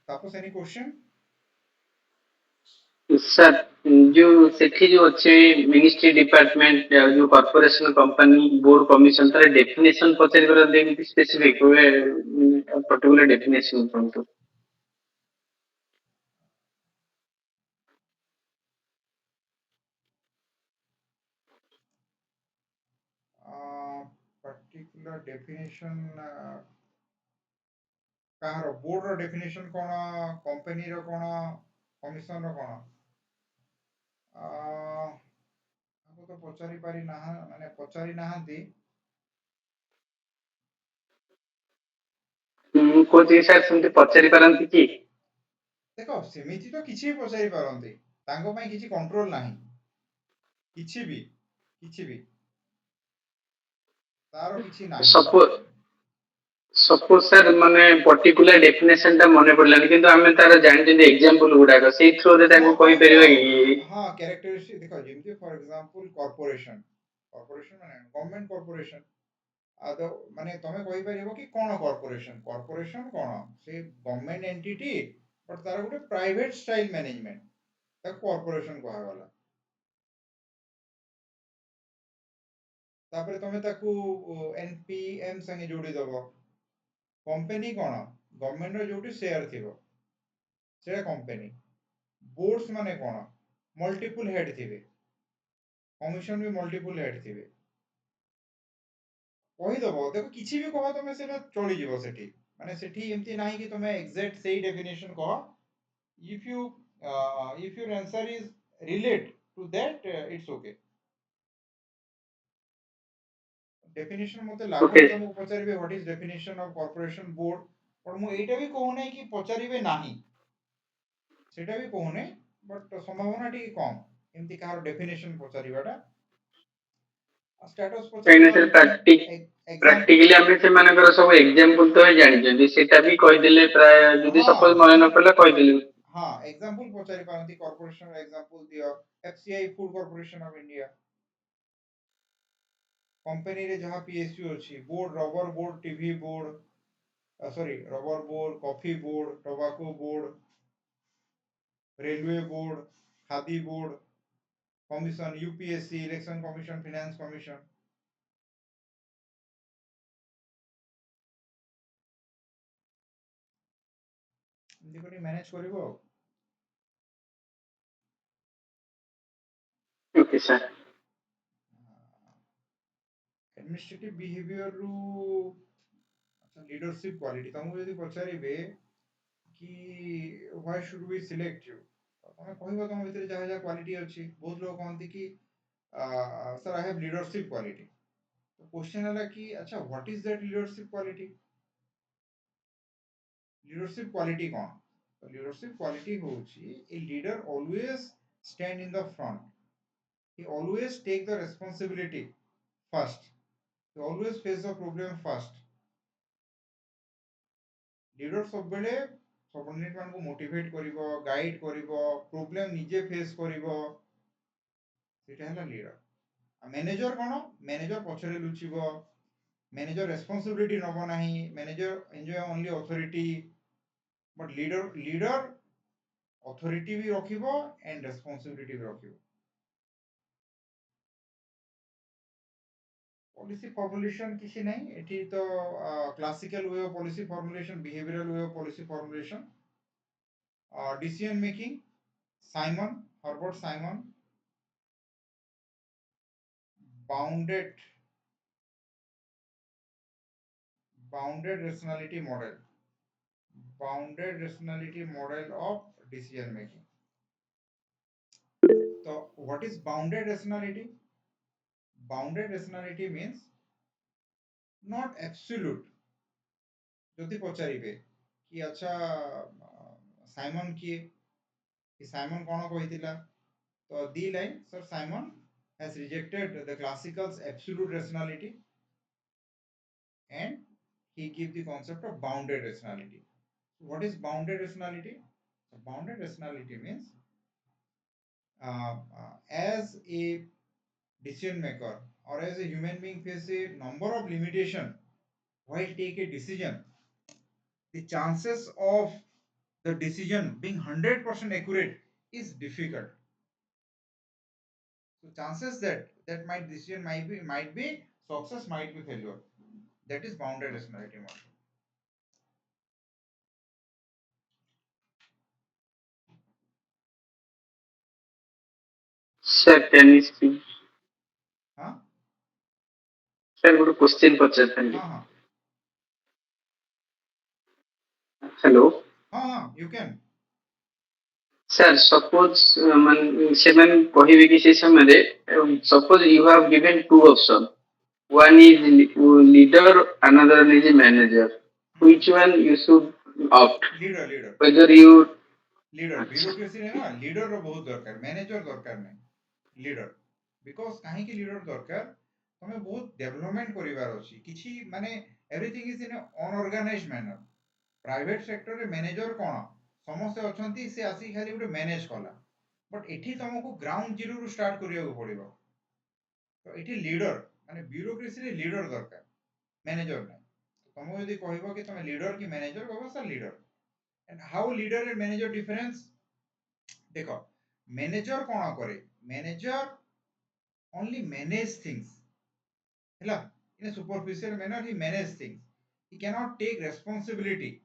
तापस any question sir जो सेठी जो अच्छे मिनिस्ट्री डिपार्टमेंट जो कॉर्पोरेशन कंपनी बोर्ड कमीशन तार डेफिनेशन पचारि पर देबी स्पेसिफिक वे पर्टिकुलर डेफिनेशन तो particular definition କାହାର ବୋର୍ଡ ର ଡେଫିନେସନ କଣ कंपनी ର କଣ କମିଶନ ର କଣ ଆମକୁ ତ ପଚାରି ପାରି ନାହା ମାନେ ପଚାରି ନାହାନ୍ତି କୋଚିଂ ସାର୍ ସେମିତି ପଚାରି ପାରନ୍ତି କି ଦେଖ ସେମିତି ତ କିଛି ବି ପଚାରି ପାରନ୍ତି ତାଙ୍କ ପାଇଁ କିଛି କଣ୍ଟ୍ରୋଲ ନାହିଁ କିଛି ବି ତାର କିଛି ନାହିଁ सपोज सर माने पर्टिकुलर डेफिनेशन टा मने पड़लानी किंतु आमे तार जानते एग्जांपल गुडाक सेई थ्रू रे ताको कहि परिबा कि हां कैरेक्टरिस्टिक देखो जेमती फॉर एग्जांपल कॉर्पोरेशन माने गवर्नमेंट कॉर्पोरेशन आदो माने तमे कहि परिबो कि कोन कॉर्पोरेशन कोन से गवर्नमेंट एंटिटी बट तार गुटे प्राइवेट स्टाइल मैनेजमेंट ताको कॉर्पोरेशन कहा गला तापर तमे ताकू एनपीएम संगे जोड़ी दबो कंपनी कोन गवर्नमेंट रो जोटी शेयर थिबो सेटा कंपनी बोर्ड्स माने कोन मल्टीपल हेड थिबे कमिशन भी मल्टीपल हेड थिबे कहि दबो देखो किछि भी कहो तमे सेटा चली जिवो सेठी माने सेठी एम्ति नाही कि तमे एग्जैक्ट सही डेफिनेशन कहो if your answer is relate to that it's okay definition मते ओके लागुनी तुमको पचारिबे what is definition of corporation board पर मु एटा भी कहू नै कि पचारिबे नाही सेटा भी कहू नै बट संभावना टी कम एम्ति कार डेफिनेशन पचारिबाटा स्टेटस काइना पचारिबा सर प्रैक्टिक एग्जांपल प्रैक्टिकली आमे से मानकर सब एग्जांपल तो जानि जंदी सेटा भी कहि देले प्राय जदी हाँ सपोज मने न पड़ला कहि देले हाँ एग्जांपल पचारि पारंती कॉर्पोरेशन एग्जांपल दियो FCI food corporation of India company रे जहां पीएसयू अछि board rubber board TV board sorry rubber board coffee board tobacco board railway board khadi board commission UPSC election commission finance commission एमती करी manage करिवो okay sir administrative behaviour रु अच्छा leadership quality तुमको यदि पचारिबे कि why should we select you तमे कहबो तुम भीतर जहा जहा क्वालिटी अछि बहुत लोग कहंती कि sir I have leadership quality तो क्वेश्चन है कि अच्छा what is that leadership quality कौन तो लीडरशिप क्वालिटी होची a leader always stand in the front he always take the responsibility first he always face the problem first leader सब बेले subordinate मान को मोटिवेट करिवो गाइड करिवो प्रॉब्लम निजे face करिवो सेटा हला लीडर आ मैनेजर कोन मैनेजर पछरे लुचिवो मैनेजर रेस्पॉन्सिबिलिटी नबो नाही manager enjoy only authority but leader authority भी रखिबो and responsibility भी रखिबो पॉलिसी फॉर्मुलेशन किसी नहीं एठी तो classical way of policy formulation behavioural way of policy formulation decision making Simon Herbert Simon bounded bounded rationality model of decision making तो what is bounded rationality means not absolute. যদি ପଚାରିବେ କି ଆଚ୍ଛା Simon କିଏ କି ସାଇମନ୍ କ'ଣ କହିଥିଲା ତ ଦି line sir Simon has rejected the classical's absolute rationality and he gives the concept of bounded rationality. What is bounded rationality? So bounded rationality means as a decision maker or as a human being face a number of limitation while take a decision, the chances of the decision being 100% accurate is difficult. So chances that my decision might be success, might be failure. That is bounded rationality model. Sir, can you speak? Huh? Sir, ଗୋଟେ question ପଚାରିଥାନ୍ତି. Uh-huh. Hello. You can. Sir, suppose ମାନେ ସେମାନେ କହିବେ କି ସେ ସମୟରେ suppose you have given two options. One is leader, another is manager. Which one you should opt? Leader. Whether you Leader. Bureaucracy रे ना leader रो बहुत दरकार, manager दरकार नहीं. Leader. Because କାହିଁକି leader ଦରକାର? ତମେ ବହୁତ development କରିବାର ଅଛି. କିଛି ମାନେ everything is in an unorganized manner. Private sector ରେ manager କ'ଣ? ସମସ୍ତେ ଅଛନ୍ତି ସେ ଆସିକି ଖାଲି ଗୋଟେ manage କଲା. But ଏଠି ତମକୁ ground zero ରୁ start କରିବାକୁ ପଡ଼ିବ. ତ ଏଠି leader ମାନେ bureaucracy ରେ leader ଦରକାର, manager ନାହିଁ. ତମକୁ ଯଦି କହିବ କି ତମେ leader କି manager କହିବ sir leader. And how leader and manager difference? देखो manager କ'ଣ କରେ? Manager only manage things. ହେଲା? In a superficial manner he manage things. He cannot take responsibility.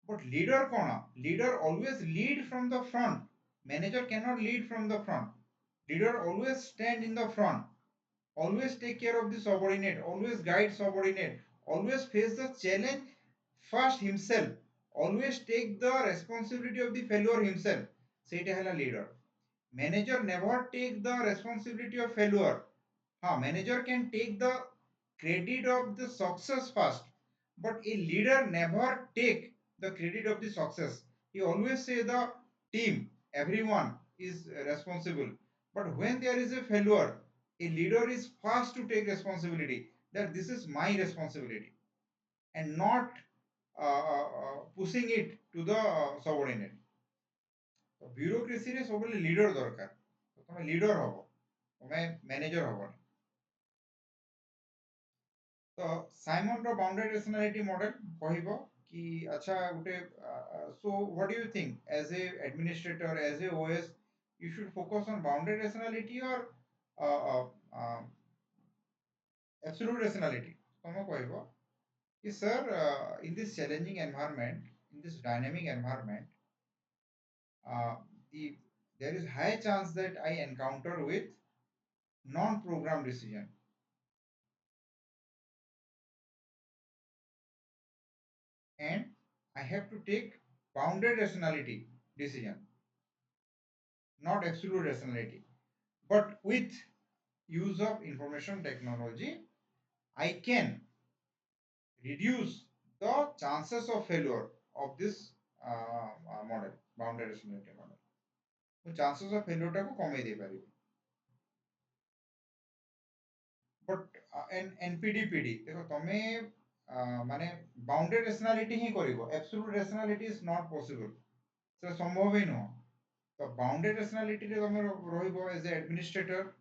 But leader କ'ଣ? Leader always lead from the front. Manager cannot lead from the front. Leader always stand in the front. Always take care of the subordinate. Always guide subordinate. Always face the challenge first himself. Always take the responsibility of the failure himself. ସେଇଟା ହେଲା leader. Manager never take the responsibility of failure. Manager can take the credit of the success first, but a leader never take the credit of the success. He always say the team, everyone is responsible. But when there is a failure, a leader is first to take responsibility that this is my responsibility and not pushing it to the subordinate. Bureaucracy रे सबले leader दरकार. तमे leader हबो, तमे manager हबोनी. तो Simon रो bounded rationality model कहिबो कि अच्छा गुटे so what do you think as a administrator as a OS you should focus on bounded rationality or absolute rationality तमे कहिबो कि sir in this challenging environment, in this dynamic environment, the there is high chance that I encounter with non program decision, and I have to take bounded rationality decision, not absolute rationality. But with use of information technology, I can reduce the chances of failure of this model, bounded rationality model. So chances of failure टाको कमे दे पारिबे. But NPD देखो तमे माने bounded rationality he करिवो, absolute rationality is not possible. से संभव ही नुह. तो bounded rationality रे तमे रहिबो as a administrator,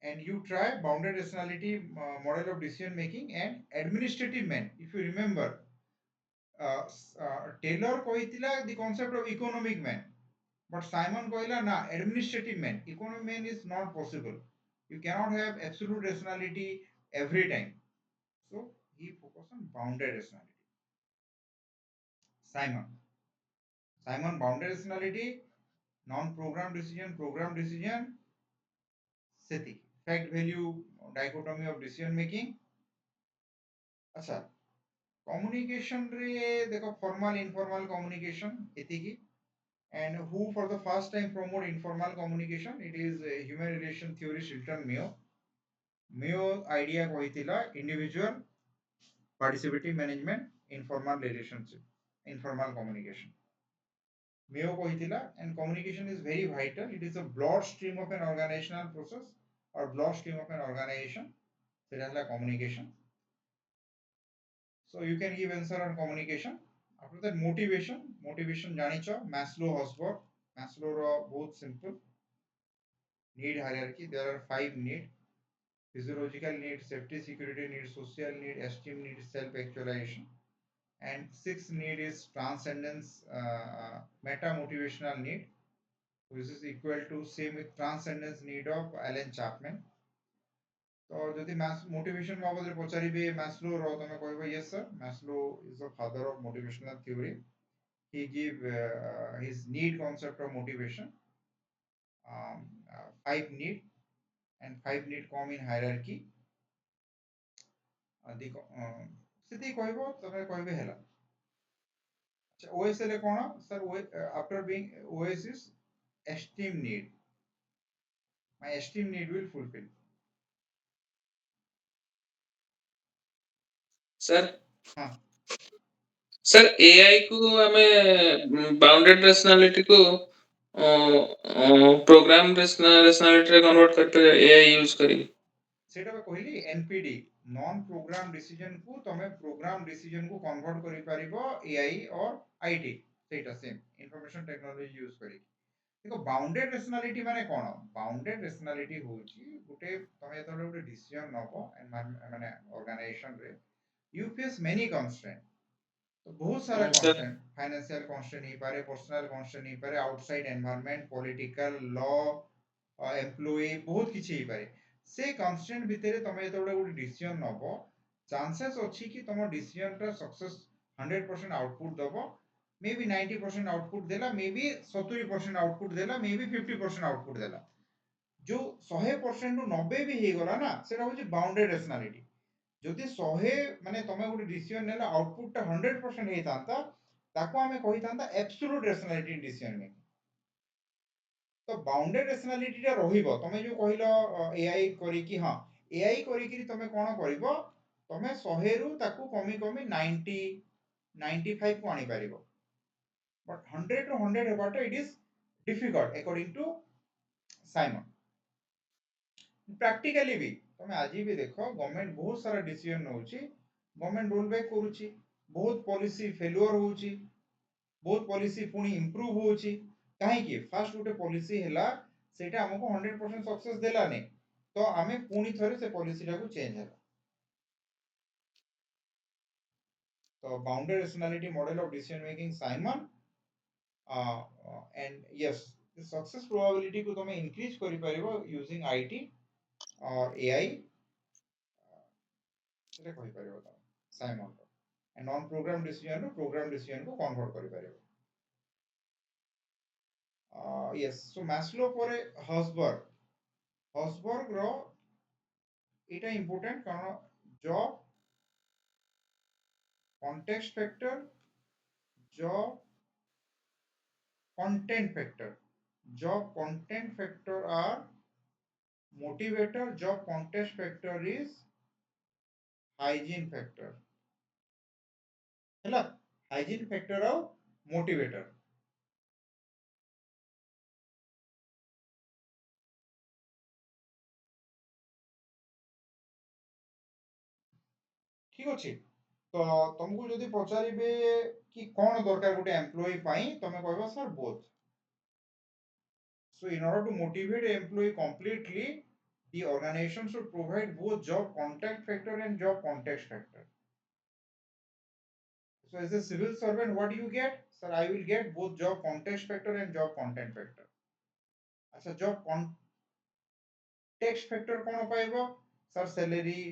and you try bounded rationality model of decision making and administrative man. If you remember, Taylor कहला the concept of economic man, but Simon कहला na administrative man. Economic man is not possible. You cannot have absolute rationality every time. So he focused on bounded rationality. Simon bounded rationality, non-program decision, program decision, सेति fact value dichotomy of decision making. अच्छा communication रे देखो formal informal communication एतिकी, and who for the first time promote informal communication, it is human relation theorist Hilton Mayo. Mayo idea कहितिला individual participative management informal relationship informal communication Mayo कहितिला and communication is very vital it is a broad stream of an organisational process और broad stream of an organisation सेटा हला communication so you can give answer on communication after that motivation janicho maslow ro बहुत simple need hierarchy there are 5 need physiological need safety security need social need esteem need self actualization and 6th need is transcendence meta motivational need which is equal to same with transcendence need of Alan Chapman तो जदि motivation बाबद पचारे Maslow रो तमे कहबो yes sir Maslow is the father of motivational theory he give his need concept of motivation 5 need and 5 need come in hierarchy सेति कहबो तमे कहबे हैला अच्छा OSL cone sir after being OS is esteem need my esteem need will fulfill sir हां sir AI को हमें bounded rationality को प्रोग्राम रेशनलिटी रे कन्वर्ट करके एआई यूज करी सेटा कहली एनपीडी नॉन प्रोग्राम डिसीजन को तमे प्रोग्राम डिसीजन को कन्वर्ट करि परिबो एआई और आईटी सेटा सेम इंफॉर्मेशन टेक्नोलॉजी यूज करी देखो बाउंडेड रेशनलिटी माने कोन बाउंडेड रेशनलिटी होची गुटे तमे जतले गुटे डिसीजन नबो माने ऑर्गेनाइजेशन रे यू फेस मेनी कंस्ट्रेंट तो बहुत सारा सर कंस्ट्रेंट फाइनेंशियल कंस्ट्रेंट ही पारे पर्सनल कंस्ट्रेंट ही पारे outside environment political law employee बहुत किछि ही पारे से कंस्ट्रेंट भितरे तमे जतले गुटे डिसीजन नबो चांसेस अछि कि तम डिसीजन टा सक्सेस 100% आउटपुट दबो मे बी 90% आउटपुट देला मे बी 70% आउटपुट देला मे बी 50% आउटपुट देला जो 100% नु 90 भी हे गला ना सेटा होची बाउंडेड रेशनलिटी जदि 100 माने तमे गुटे डिसीजन नेला आउटपुट टा 100% हे तांता ताको हमें कहि तांता एब्सोल्यूट रेशनलिटी डिसीजन मेकिंग तो बाउंडेड रेशनलिटी टा रहिबो तमे जो कहिलो एआई करी कि हां एआई करी कि तमे कोन करबो तमे 100 रु ताकू कमी कमी 90 95 को आनी पारिबो बट 100 टू 100 हेबाटा it is difficult according to Simon practically भी तमे आज भी देखो गवर्नमेंट बहुत सारा डिसीजन नउची गवर्नमेंट रोल बैक करूची बहुत पॉलिसी फेल्युअर होची बहुत पॉलिसी पुनी इंप्रूव होची काहे कि फर्स्ट गोटे पॉलिसी हैला सेटा हमको 100% सक्सेस देला ने तो आमे पुनी थरे से पॉलिसी टा को चेंज हैला तो bounded rationality model of decision making Simon and yes success probability को तमे इंक्रीज करि परिबो यूजिंग आईटी और एआई सेटा कहि परिबो त Simon and non program decision को कन्वर्ट करि परिबो yes so maslow pore hosberg ro eta important karon job context factor job content factor job content factor are motivator job context factor is hygiene factor hela hygiene factor ଆଉ motivator ठीक अछि तो तुमको जदि पचारिबे कि कोन दरकार गुटे एम्प्लॉई पई तमे कहबो sir both so in order to motivate an employee completely the organization should provide both job contact factor and job context factor so as a civil servant what do you get sir I will get both job context factor and job content factor अच्छा job context factor cone पाइबो sir salary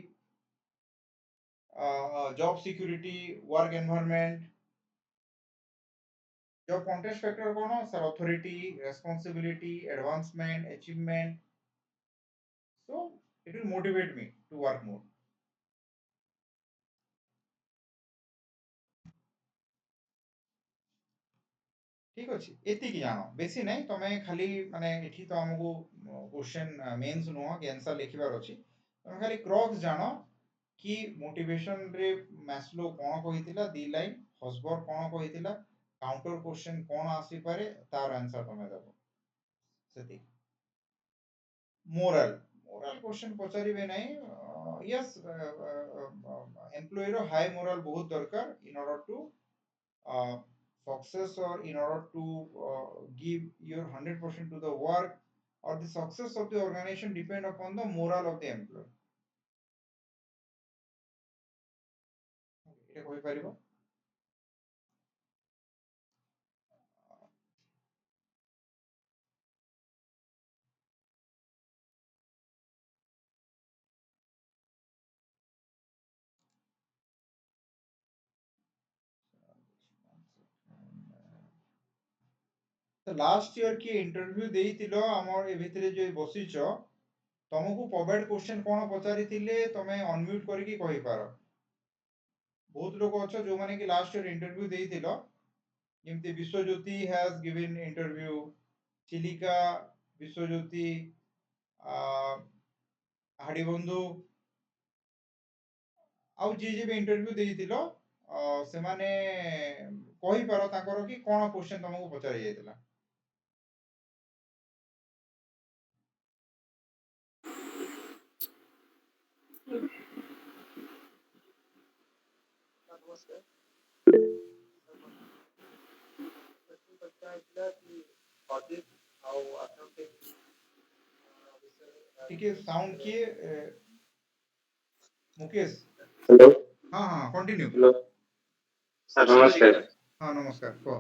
job security work environment job context factor cone sir authority responsibility advancement achievement so it will motivate me to work more ठीक अछि एति की जानो बेसी नहीं तमे खाली माने एठी तो हमको क्वेश्चन मेंस नुह के आंसर लिखिबार अछि तमे खाली क्रक्स जानो कि मोटिवेशन रे मैस्लो कोन कहितिला दी लाइन हॉसबर्ग कोन कहितिला काउंटर क्वेश्चन कोन आसी पारे तार आंसर तमे देबो सेति मोरल मोरल क्वेश्चन पचारिबे नै यस एम्प्लॉय रो हाई मोरल बहुत दरकार in order to success or in order to give your 100% to the work or the success of the organization depend upon the moral of the employee এটা কই পারিব तो last year की interview देइतिलो हमर ए भितरे जे बसिछ तुमको प्रोवाइड क्वेश्चन कोन पचारि थिले तमे अनम्यूट करिकि कहि पारो बहुत लोग अच्छा जो माने कि लास्ट ईयर इंटरव्यू देइतिलो जेमति Biswajyoti has given interview Chilika Biswajyoti Hadibandhu आउ जे जे भी इंटरव्यू देइतिलो से माने कहि पारो ताकर कि कोन क्वेश्चन तुमको पचारि जाइतिला ठीक साउंड किए मुकेश हेलो हाँ हाँ कंटिन्यू हेलो सर नमस्कार हाँ नमस्कार कह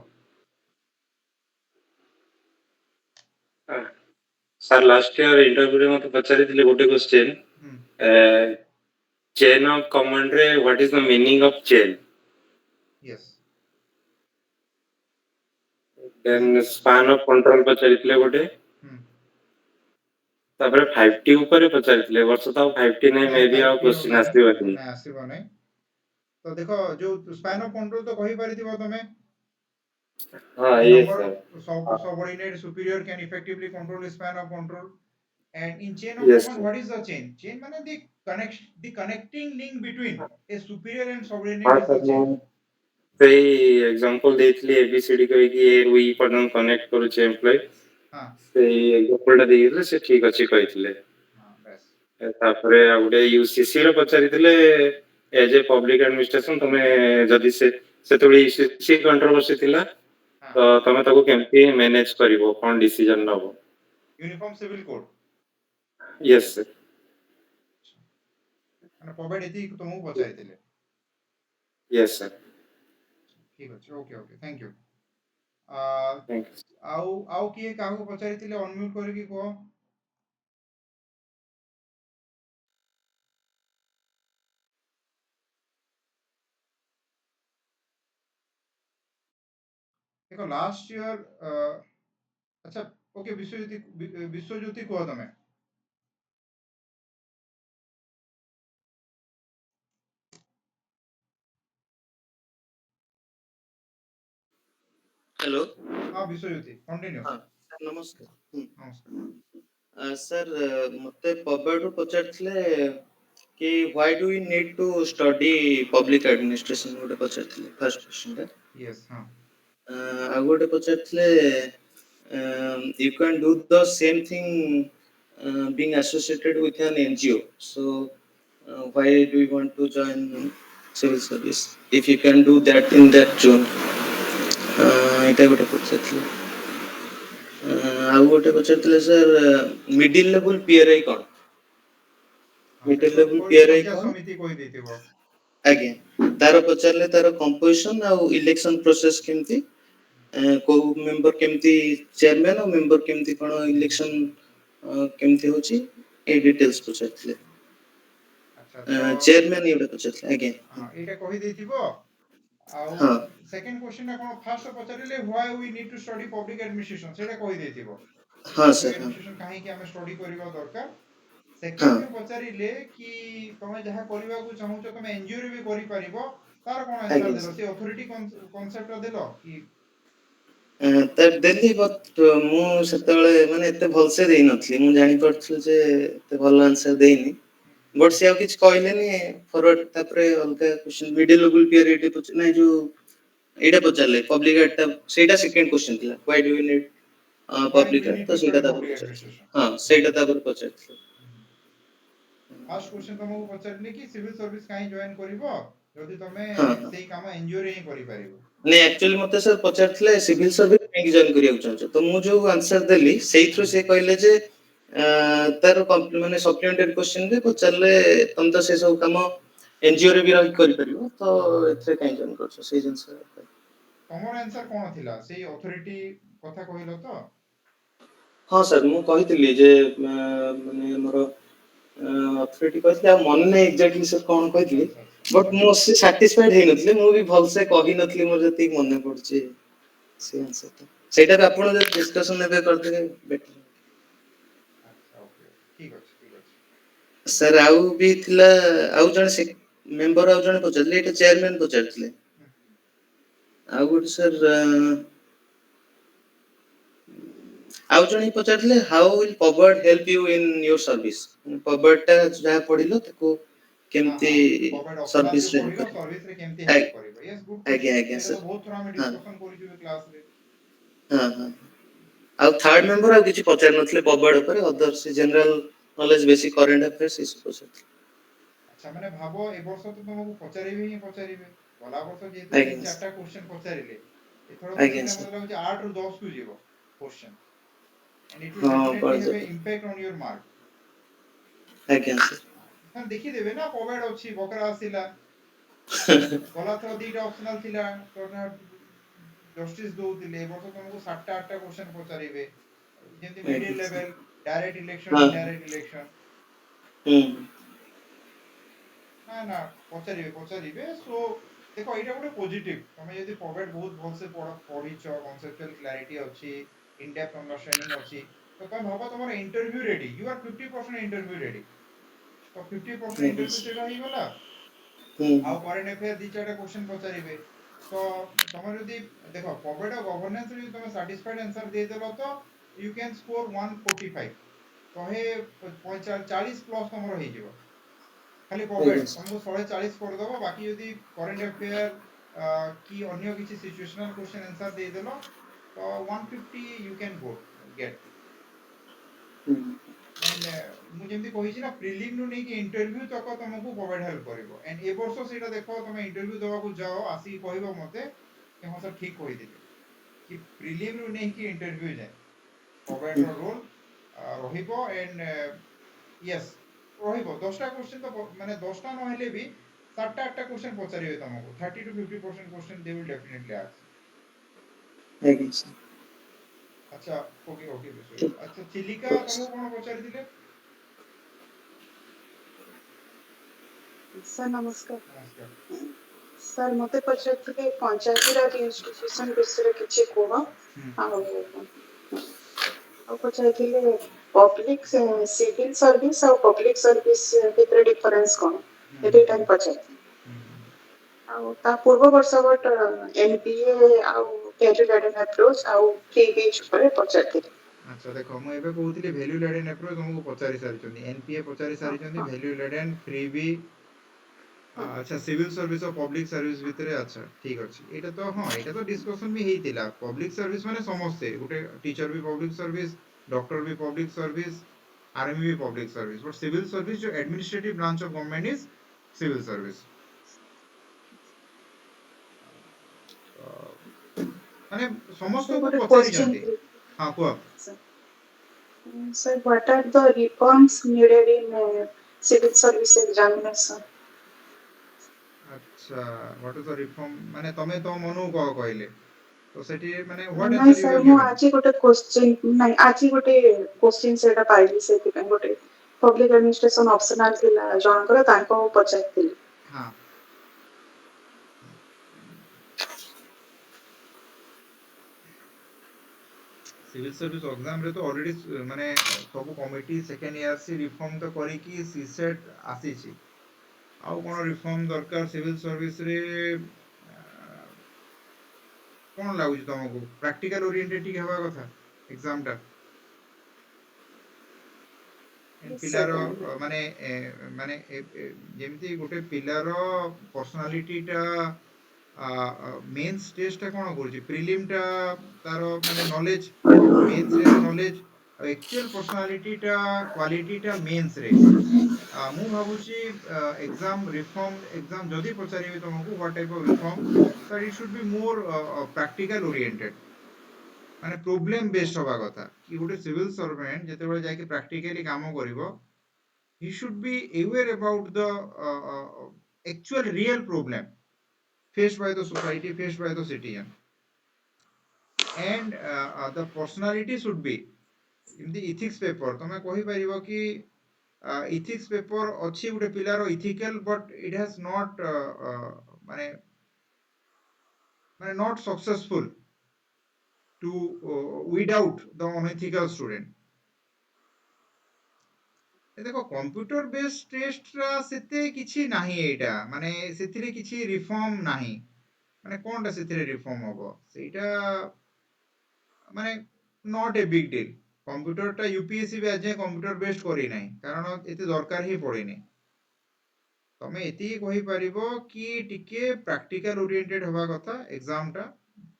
सर लास्ट ईयर इंटरव्यू रे मते पचारिथिले गोटे क्वेश्चन चेन ऑफ कमांड रे what is the meaning of chain yes then span of control पचारिथिले गोटे तापर 5T ऊपर पचारिथिले वर्ष तो 5T नै मे बी आ क्वेश्चन आसीबनी ना आसीबो नै तो देखो जो स्पैन ऑफ कंट्रोल तो कहि पारिथिबो तमे हां the yes number sir of subordinate superior can effectively control the span of control and in chain of Yes, command sir. what is the chain माने the connecting link between a superior and हाँ subordinate is sir the chain सही example देइथिले ABCD कहि कि A V person connect करू छे employ हां सही example टा देइथिले से ठीक अछि कहिथिले हां बस तापरे आ गुटे यूसीसी रो पचारिथिले एज ए पब्लिक एडमिनिस्ट्रेशन तमे जदि से तोडी यूसीसी कंट्रोवर्सी थिला तो तमे ताको केमती मैनेज करिवो कोन डिसीजन नबो uniform civil code yes sir माने प्रोवाइड एति तुमको पचारिथिले यस सर ठीक अछि okay okay thank you thank you आउ किए काहू पचारिथिले अनम्यूट करिकि को देखो लास्ट ईयर अच्छा ओके विश्वज्योति को तमे हेलो हां विश्वज्योति कंटिन्यू हाँ सर नमस्कार नमस्कार सर मते पब्लिक रो पचारथिले कि why do we need to study public administration गोटे पचारथिले फर्स्ट क्वेश्चन टा यस हां आ गोटे पचारथिले you can do the same thing being associated with an NGO so why do you want to join civil service if you can do that in that zone এটা গোটে পচারथिले ଆଉ ଗୋଟେ ପଚାରିଥିଲେ sir middle level PRI କଣ middle level PRI କଣ ସମିତି କହି ଦେଇଥିବ ଆଜ୍ଞା ତାର ପଚାରିଲେ ତାର କମ୍ପୋଜିସନ ଆଉ ଇଲେକ୍ସନ ପ୍ରୋସେସ କେମିତି କୋଉ ମେମ୍ବର କେମିତି ଚେୟାରମ୍ୟାନ ଆଉ ମେମ୍ବର କେମିତି କଣ ଇଲେକ୍ସନ କେମିତି ହଉଛି ଏ ଡିଟେଲ୍ସ ପଚାରିଥିଲେ ଆଚ୍ଛା ଚେୟାରମ୍ୟାନ ଏଇଟା ପଚାରିଥିଲେ ଆଜ୍ଞା ହଁ ଏଇଟା କହି ଦେଇଥିବ ଆଉ ହଁ ସେକେଣ୍ଡ କ୍वेଶ୍ଚन ଟା କୋन ଫାର୍ଷ୍ଟ ପଚାରିଲେ why we need to study public administration ସେଟା କହି ଦେଇଥିବ ହଁ public ସାର୍ ହଁ administration କାହିଁ କି ଆମେ ସ୍टडी କରିବା ଦରକାର ହଁ ସେକେଣ୍ଡ ବି ପଚାରିଲେ କି ତମେ ଯାହା କରିବାକୁ ଚାହୁଁଛ ତମେ एनजीओ ରେ ବି କରି ପାରିବ ତାର कोन आंसर ଆଜ୍ଞା ଦେଲ ସାର୍ ସେ अथॉरिटी कॉन्सेप्ट देलो कि ଦେଲି ବଟ୍ ମୁଁ ସେତେବେଳେ ମାନେ ଏତେ ଭଲସେ ଦେଇନଥିଲି ମୁଁ ଜାଣିପାରୁଥିଲି ଯେ ଏତେ ଭଲ ଆନ୍ସର ଦେଇନି बट से किछ कहलेनी फॉरवर्ड तापरे अलगा क्वेश्चन मिडिल लेवल पीरियड पछ नै जो एटा पचारले पब्लिक एडा सेटा सेकंड क्वेश्चन थिला why do you need Why do public we ad need तो to सेटा study तापर public पचार administration? हां सेटा तापर पचार फास्ट क्वेश्चन तुमको पचारले कि सिविल सर्विस काहे जॉइन करिवो जदि तमे हां सेही काम एनजीओ रे ही करि परिबो। नै एक्चुअली मते सर पचारथिले सिविल सर्विस काहे जॉइन करिया चाहछो तो मु जो आंसर देली सेही थ्रू से कहले जे तार माने सप्लीमेंटरी क्वेश्चन रे पचारले तुम तो से सब काम एनजीओ रे भी रही करि परिबो तो एथरे काहे जॉइन करछो सेही जिंस तमर आंसर कोन थिला सेही अथॉरिटी कथा कहिलो तो। हाँ सर मु कहितली जे माने मोर अथॉरिटी कहले मन नै एक्जेक्टली सर कोन कहतली अच्छा अच्छा बट मु से सैटिस्फाइड हे नथले मु भी भल से कहि नथली मोर जति मन पड़छि से आंसर तो सेटा भी आपण जे डिस्कशन नेबे करते बेटर अच्छा ओके ठीक अछि ठीक अछि। सर आउ भी थिला आउ जण से मेंबर आउ जण पचारले एटा चेयरमैन पचारथिले आउ गुड सर आउ जण पचारथिले how will powered help you in your service powered ता जहा पढिलो ताको हां केमती हां पॉवर्ड ऑप्शनल सर्विस जो रे पढिलो करे सर्विस रे केमती हेल्प करिवो। यस गुड आज्ञा क्वेश्चन आज्ञा एटा तो सर बहुत थोड़ा हम हाँ डिस्कशन करिजु क्लास रे। हाँ हाँ आउ थर्ड मेंबर आउ किछि पचार नथले पॉवर्ड ऊपर अदर से general knowledge basic current affairs इस पचार अच्छा माने भाबो ए वर्ष तो तुमको पचारिबे ही पचारिबे गला वर्ष जेतु आज्ञा 3-4टा क्वेश्चन पचारिले एथरो तो आज्ञा बोधे सर मते लागु 8 रु 10 कु जीवो क्वेश्चन एंड इट विल हाँ पढ़ डेफिनेटली हैव ए जाए इंपैक्ट ऑन योर मार्क। आज्ञा सर हां देखि देबे ना पॉवर्ड अछि बकरा आसिला गला थरो दीटा ऑप्शनल थिला तो जस्टिस दउतिले ए वर्ष तुमको 7टा 8टा क्वेश्चन पचारिबे जेंति आज्ञा middle sir level direct election हाँ इनडायरेक्ट इलेक्शन हम्म ना ना पचारिबे पचारिबे सो देखो एटा गोटे पॉजिटिव तमे यदि पॉवर्ड बहुत भल से पढिछ कॉन्सेप्चुअल क्लैरिटी अछि इन डेप्थ अंडरस्टैंडिंग अछि तो तमे भाबो तमर interview ready you are 50% interview ready तो 50% आज्ञा इंटरव्यू सर सेटा ही गला हम्म आउ करंट अफेयर दी चारटा क्वेश्चन पचारिबे तो तमर यदि देखो पॉवर्ड और गवर्नेंस रे तमे सैटिस्फाइड आंसर दे देलो तो यू कैन स्कोर 145 तो हे 40 प्लस तमर हो जिवो खाली आज्ञा पॉवर्ड सर तुमको 140 कर दबो बाकी यदि करंट अफेयर की अन्य किसी सिचुएशनल क्वेश्चन आंसर दे देलो तो 150 you can go gate hmm and मु जेमती कहि छी ना प्रीलिम नु नै कि इंटरव्यू तक तुमको प्रोवाइड हेल्प करिवो एंड ए वर्ष सेटा देखो तुम इंटरव्यू देबा को जाओ आसी कहबो मते कि हां सर ठीक कहि दिले कि प्रीलिम नु नै कि इंटरव्यू जाय प्रोवाइड रो रोल रहिबो एंड यस रहिबो 10टा क्वेश्चन तो माने 10टा न हेले भी 7टा 8टा क्वेश्चन पचारिबे तुमको 30 to 50% question they will definitely ask. आज्ञा सर अच्छा ओके ओके विषय ठीक अच्छा चिलिका तुमको कोन पचारि दिले। सर नमस्कार नमस्कार सर मते पचारथिले पंचायती राज इंस्टीट्यूशन विषय किछि कोन आ पचारथिले पब्लिक सिविल सर्विस और पब्लिक सर्विस भितर डिफरेंस कोन ए दुटा पचारथिले आ ता पूर्व वर्ष बट एमबीए आ कैरियर गाइडेंस अप्रोच आ फ्री बीच पर पचारथिले। अच्छा देखो मु एबे कहउतिले वैल्यू लेडेन अप्रोच तुमको पचारि सारिचोनी एनपीए पचारि सारिचोनी वैल्यू लेडेन फ्री बी अच्छा सिविल सर्विस और पब्लिक सर्विस भितरे अच्छा ठीक अछि एटा तो हां एटा तो डिस्कशन भी हेतिला पब्लिक सर्विस माने समस्ते गुटे टीचर भी पब्लिक सर्विस डॉक्टर भी पब्लिक सर्विस आर्मी भी public service but civil service जो administrative branch of government is civil service माने समस्त सर को गोटे पचारि क्वेश्चन जंती हां को sir what are the reforms needed in civil service examination? अच्छा व्हाट इज द रिफॉर्म माने तमे तो मनु को कहले तो सेठी माने व्हाट नहीं आंसर यू सर हैव मु गिवन आज गोटे क्वेश्चन नहीं आज गोटे क्वेश्चन सेटा पाइली से गोटे पब्लिक एडमिनिस्ट्रेशन ऑप्शनल थिला जनकर तांको पचारथिली। हां सिविल सर्विस एग्जाम रे तो ऑलरेडी माने सब कमिटी सेकेंड ईयर से रिफॉर्म तो करी कि सीसेट आसी छी आउ कोन रिफॉर्म दरकार सिविल सर्विस रे कोन लागु छी तुमको प्रैक्टिकल ओरिएंटेड ठीक हेबा कथा एग्जाम टा ପିଲାର ମାନେ ମାନେ ଯେମିତି ଗୋଟେ ପିଲାର ପର୍ସନାଲିଟିଟା मेन्स टेस्ट कौन करुच्ची प्रिलिम टा तार माने नॉलेज मेन्स रे नॉलेज एक्चुअल पर्सनालिटी टा क्वालिटी टा मेन्स रे मु भाबुची एग्जाम रिफॉर्म एग्जाम जदी पचारिबे तुमको what type of reform that it should be more practical oriented माने प्रॉब्लम बेस्ड होबा कथा कि गोटे सिविल सर्वेंट जते बेले जाके प्रैक्टिकली काम करिवो he should be aware about the actual real problem faced by the society, faced by the citizen. And the personality should be in the ethics paper. तुम कही पारिबो कि ethics paper अच्छी गोटे पिलार ethical but it has not माने माने not successful to weed out the unethical student. देखो computer based test रा सेते किछि नाही एटा माने सेथिरे किछि रिफॉर्म नाही माने कोनटा सेथिरे रिफॉर्म होबो सेटा माने not a big deal computer टा यूपीएससी भी आज कंप्यूटर बेस्ड करी नाही कारण एते दरकार ही पड़ेनी तमे एति कहि परिबो कि टिके प्रैक्टिकल ओरिएंटेड होबा कथा एग्जाम टा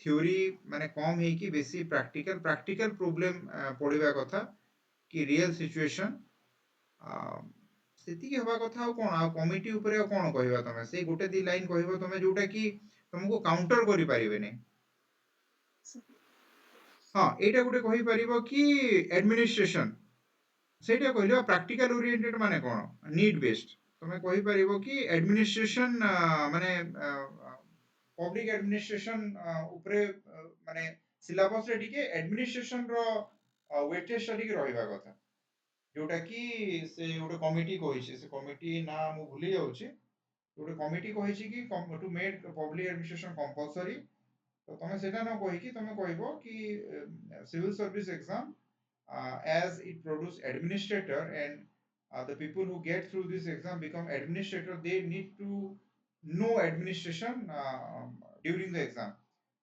थ्योरी माने कम हे कि बेसी प्रैक्टिकल प्रॉब्लम पड़िबा कथा कि रियल सिचुएशन सेति होबा कथा आ कोन आ कमिटी ऊपर आ कोन कहबा तमे से गोटे दी लाइन कहबो तमे जोटा कि तुमको काउंटर करि परिबेनी हाँ एटा गोटे कहि परिबो कि एडमिनिस्ट्रेशन सेटा कहलियो प्रैक्टिकल ओरिएंटेड माने कोन नीड बेस्ड तमे कहि परिबो कि एडमिनिस्ट्रेशन माने पब्लिक एडमिनिस्ट्रेशन ऊपरे माने सिलेबस रे टिके एडमिनिस्ट्रेशन रो वेटेज टिके रहइबा कथा जोटा कि से गोटे कमिटी कहिछि से कमिटी ना मु भूली जाउछि गोटे कमिटी कहिछि कि to make public administration compulsory तो तुम सेटा न कहि कि तुम कहबो कि civil service exam as it produce administrator and the people who get through this exam become administrator they need to know administration during the exam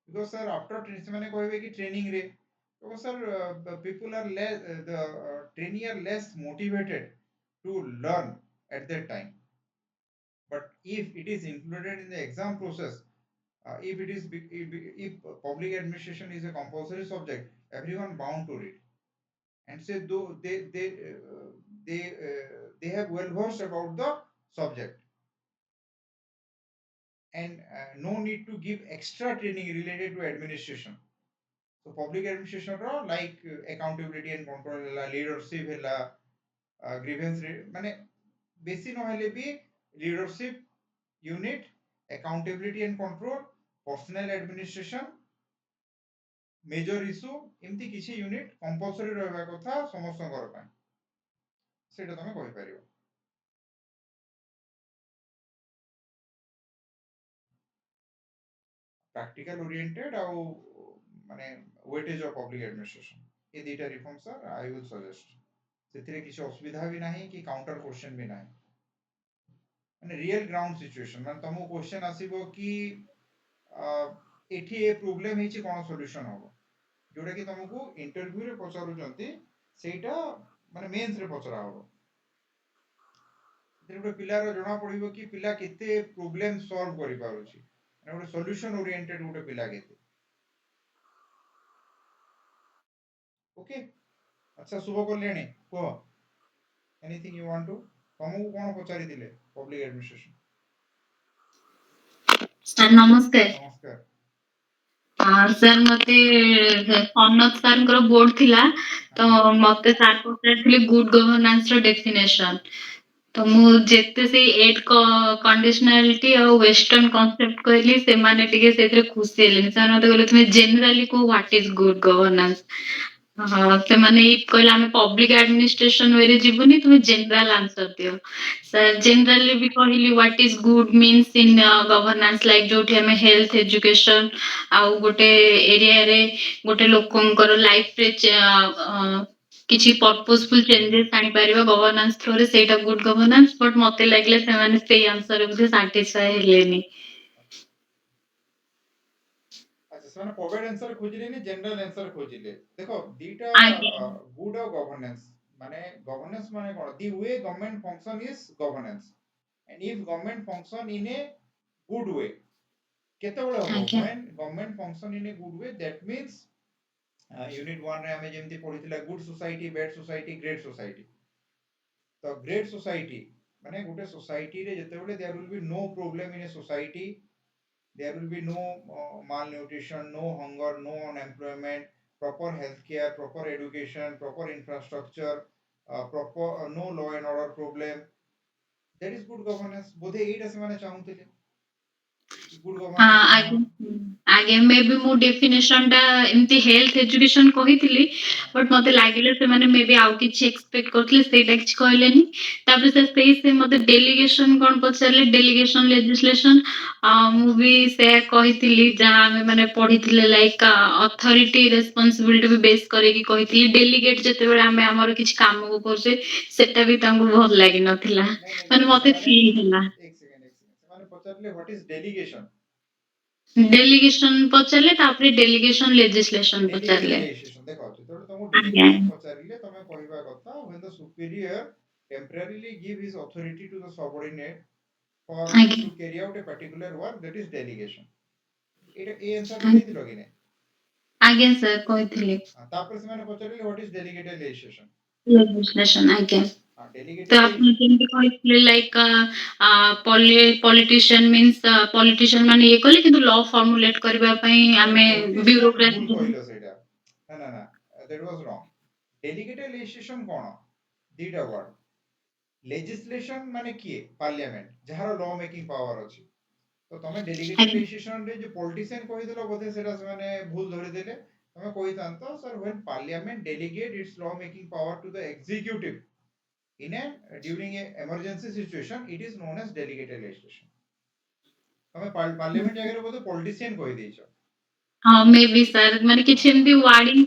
because sir after semane कहबे कि training रे so sir people are less the trainee are less motivated to learn at that time but if it is included in the exam process if it is if public administration is a compulsory subject everyone bound to read and say though they have well versed about the subject and no need to give extra training related to administration so public administration ro like accountability and control hela leadership hela grievance mane besi no hele bi leadership unit accountability and control personnel administration major issue एमती किसी unit compulsory रहबा कथा समस्त कर पय सेटा तमे कहि परिबो प्रैक्टिकल ओरिएंटेड आउ माने वेटेज ऑफ पब्लिक एडमिनिस्ट्रेशन ए दुटा reform sir I will suggest सेथिरे किसी असुविधा भी नाही कि काउंटर क्वेश्चन भी नाही माने रियल ग्राउंड सिचुएशन माने तमो क्वेश्चन आसीबो कि एठी ए प्रॉब्लम हिची कोन सॉल्यूशन होबो जोटा कि तुमको इंटरव्यू रे पचारु जंती सेटा माने मेंस रे पचरा होबो गोटे पिलार जना पड़िबो कि पिला केते प्रॉब्लम सॉल्व करि पारुची गोटे सॉल्यूशन ओरिएंटेड गोटे पिला केते ओके अच्छा शुभ कल्याणी को एनीथिंग यू वांट टू तुमको कोन पचारि दिले पब्लिक एडमिनिस्ट्रेशन सर नमस्कार नमस्कार सर मते सनत सर बोर्ड थिला तो मते सर पचारथिले गुड गवर्नेंस रो डेफिनेशन तो मु जेते से एट कंडीशनलिटी और वेस्टर्न कांसेप्ट कहली से माने टिके सेथरे खुशी हेले सर मते कहले तुमे जनरली को व्हाट इज गुड गवर्नेंस हाँ से माने कहले हमें पब्लिक एडमिनिस्ट्रेशन वे रे जीवनी तुमे जनरल आंसर दियो सर जनरली भी कहली what is good means in governance like जोठी हमें हेल्थ एजुकेशन आउ गोटे एरिया रे गोटे लोकंकर लाइफ रे किछि पर्पसफुल चेंजेस आनी परिबा गवर्नेंस थ्रू रे सेटा गुड गवर्नेंस बट मते लागले से माने से आंसर रे सैटिस्फाई हेलेनी अच्छा से प्रोवाइड आंसर खोजिले नि जनरल आंसर खोजिले देखो दीटा आगे गुड और गवर्नेंस माने गवर्नेंस माने कोन the way government function is governance and if government function in a good way केतेबेले हबो ଆଜ୍ଞା when government function in a good way that means unit 1 रे हमें जेमती पढितला good society bad society great society तो ग्रेट सोसाइटी माने गुटे सोसाइटी रे जेतेबेले there will be no problem in a society there will be no malnutrition, no hunger, no unemployment, proper healthcare, proper education, proper infrastructure, proper no law and order problem. That is good governance. बोधे एटा से माने चाहूतिले good governance ଆଜ୍ଞା कौन ଆଜ୍ଞା ମେ ବି ମୁଁ definition ଟା ଏମିତି health education କହିଥିଲି but ମତେ ଲାଗିଲା ସେମାନେ ମେ ବି ଆଉ କିଛି ଏକ୍ସପେକ୍ଟ କରୁଥିଲେ ସେଇଟା କିଛି କହିଲେନି ତାପରେ ସେ ମତେ ଡେଲିଗେସନ କଣ ପଚାରିଲେ ଡେଲିଗେସନ ଲେଜିସ୍ଲେସନ ମୁଁ ବି ସେୟା କହିଥିଲି ଯାହା ଆମେ ମାନେ ପଢିଥିଲେ ଲାଇକ୍ ଅଥରିଟି ରେସ୍ପନ୍ସିବିଲିଟି ବି ବେସ୍ କରିକି କହିଥିଲି ଡେଲିଗେଟ୍ ଯେତେବେଳେ ଆମେ ଆମର କିଛି କାମକୁ କରୁଛେ ସେଟା ବି ତାଙ୍କୁ ଭଲ ଲାଗିନଥିଲା नहीं ମାନେ नहीं से ମତେ माने ଫିଲ୍ ହେଲା एक सेकंड से माने पचारले व्हाट इज डेलीगेशन ଡେଲିଗେସନ ପଚାରିଲେ ତାପରେ ଡେଲିଗେସନ ଲେଜିସ୍ଲେସନ डेलीगेटेड ପଚାରିଲେ लेजिस्लेशन देखो जेतोले तुमको ଆଜ୍ଞା डेलीगेशन पचारिले तमे कहबा कथा when the superior temporarily give his authority to the subordinate for ଆଜ୍ଞା to carry out a particular work that is delegation Etah A answer रे ଆଜ୍ଞା देथिलो कि नै ଆଜ୍ଞା ସାର୍ କହିଥିଲି तापर से माने पचारिले व्हाट इज डेलीगेटेड लेजिस्लेशन ଲେଜିସ୍ଲେସନ ଆଜ୍ଞା ତ डेलीगेटेड ଆପଣ ଯେମିତି କହିଥିଲେ ଲାଇକ୍ ପଲିଟିସିଆନ ମିନ୍ସ ପଲିଟିସିଆନ ମାନେ ଇଏ କଲେ କିନ୍ତୁ ଲ ଫର୍ମୁଲେଟ କରିବା ପାଇଁ नहीं ଆମେ पॉलिटिशियन भूल ब्यूरोक्रासी कहलो सेटा ना ना ना that was wrong delegated legislation कोन दीटा वर्ड लेजिस्लेशन माने किए पार्लियामेंट जहार लॉ मेकिंग पावर अछि तो तमे डेलीगेटेड ଆଜ୍ଞା लेजिस्लेशन रे जो पॉलिटिशियन कहि देलो बोधे सेटा से माने भूल धरि देले तमे कहि तांतो sir when parliament delegate its law making power to the executive in a during a emergency situation it is known as delegated legislation तमे पार्लियामेंट जगह रे बोधे पॉलिटिशियन कहि देइछो ହଁ ମେ ବି ସାର୍ ମାନେ କିଛି ଏମିତି ୱାର୍डिଂ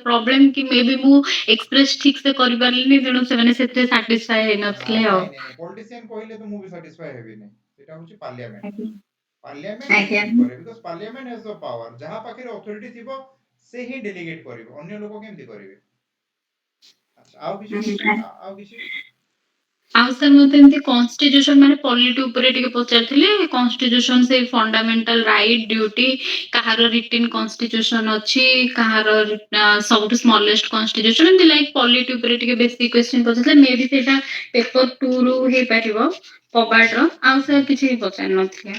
ପ୍ରୋବ୍ଲେମ କି ମେ ବି ମୁଁ ଏକ୍ସପ୍ରେସ ଠିକ ସେ କରିପାରିଲିନି ତେଣୁ ସେମାନେ ସେଥିରେ ସାଟିସ୍ଫାଏ ହେଇନଥିଲେ ଆଉ नहीं नहीं नहीं पॉलिटिशियन कहले तो मु भी सैटिस्फाई हेबी नहीं सेटा होची पार्लियामेंट ଆଜ୍ଞା पार्लियामेंट ଆଜ୍ଞା डेलीगेट करे because parliament has the power जहां पाखे अथॉरिटी थिबो से ही डेलीगेट करिवो अन्य लोक केमति करिवे अच्छा आउ किछि ଆଜ୍ଞା क्वेश्चन आउ किछि ଆଉ ସାର୍ ମତେ ଏମିତି କନଷ୍ଟିଟ୍ୟୁସନ ମାନେ ପଲିଟି ଉପରେ ଟିକେ ପଚାରିଥିଲେ କନଷ୍ଟିଟ୍ୟୁସନ ସେଇ ଫଣ୍ଡାମେଣ୍ଟାଲ ରାଇଟ୍ ଡ୍ୟୁଟି କାହାର ରିଟିନ କନଷ୍ଟିଟ୍ୟୁସନ ଅଛି କାହାର ସବୁଠୁ ସ୍ମଲେଷ୍ଟ କନଷ୍ଟିଟ୍ୟୁସନ ଏମିତି ଲାଇକ୍ ପଲିଟି ଉପରେ ଟିକେ ବେଶୀ କ୍ୱେଶ୍ଚନ ପଚାରିଥିଲେ ମେ ବି ସେଇଟା ପେପର 2 ରୁ ହେଇପାରିବ ପବାଡର ଆଉ ସାର୍ କିଛି ପଚାରି ନଥିଲେ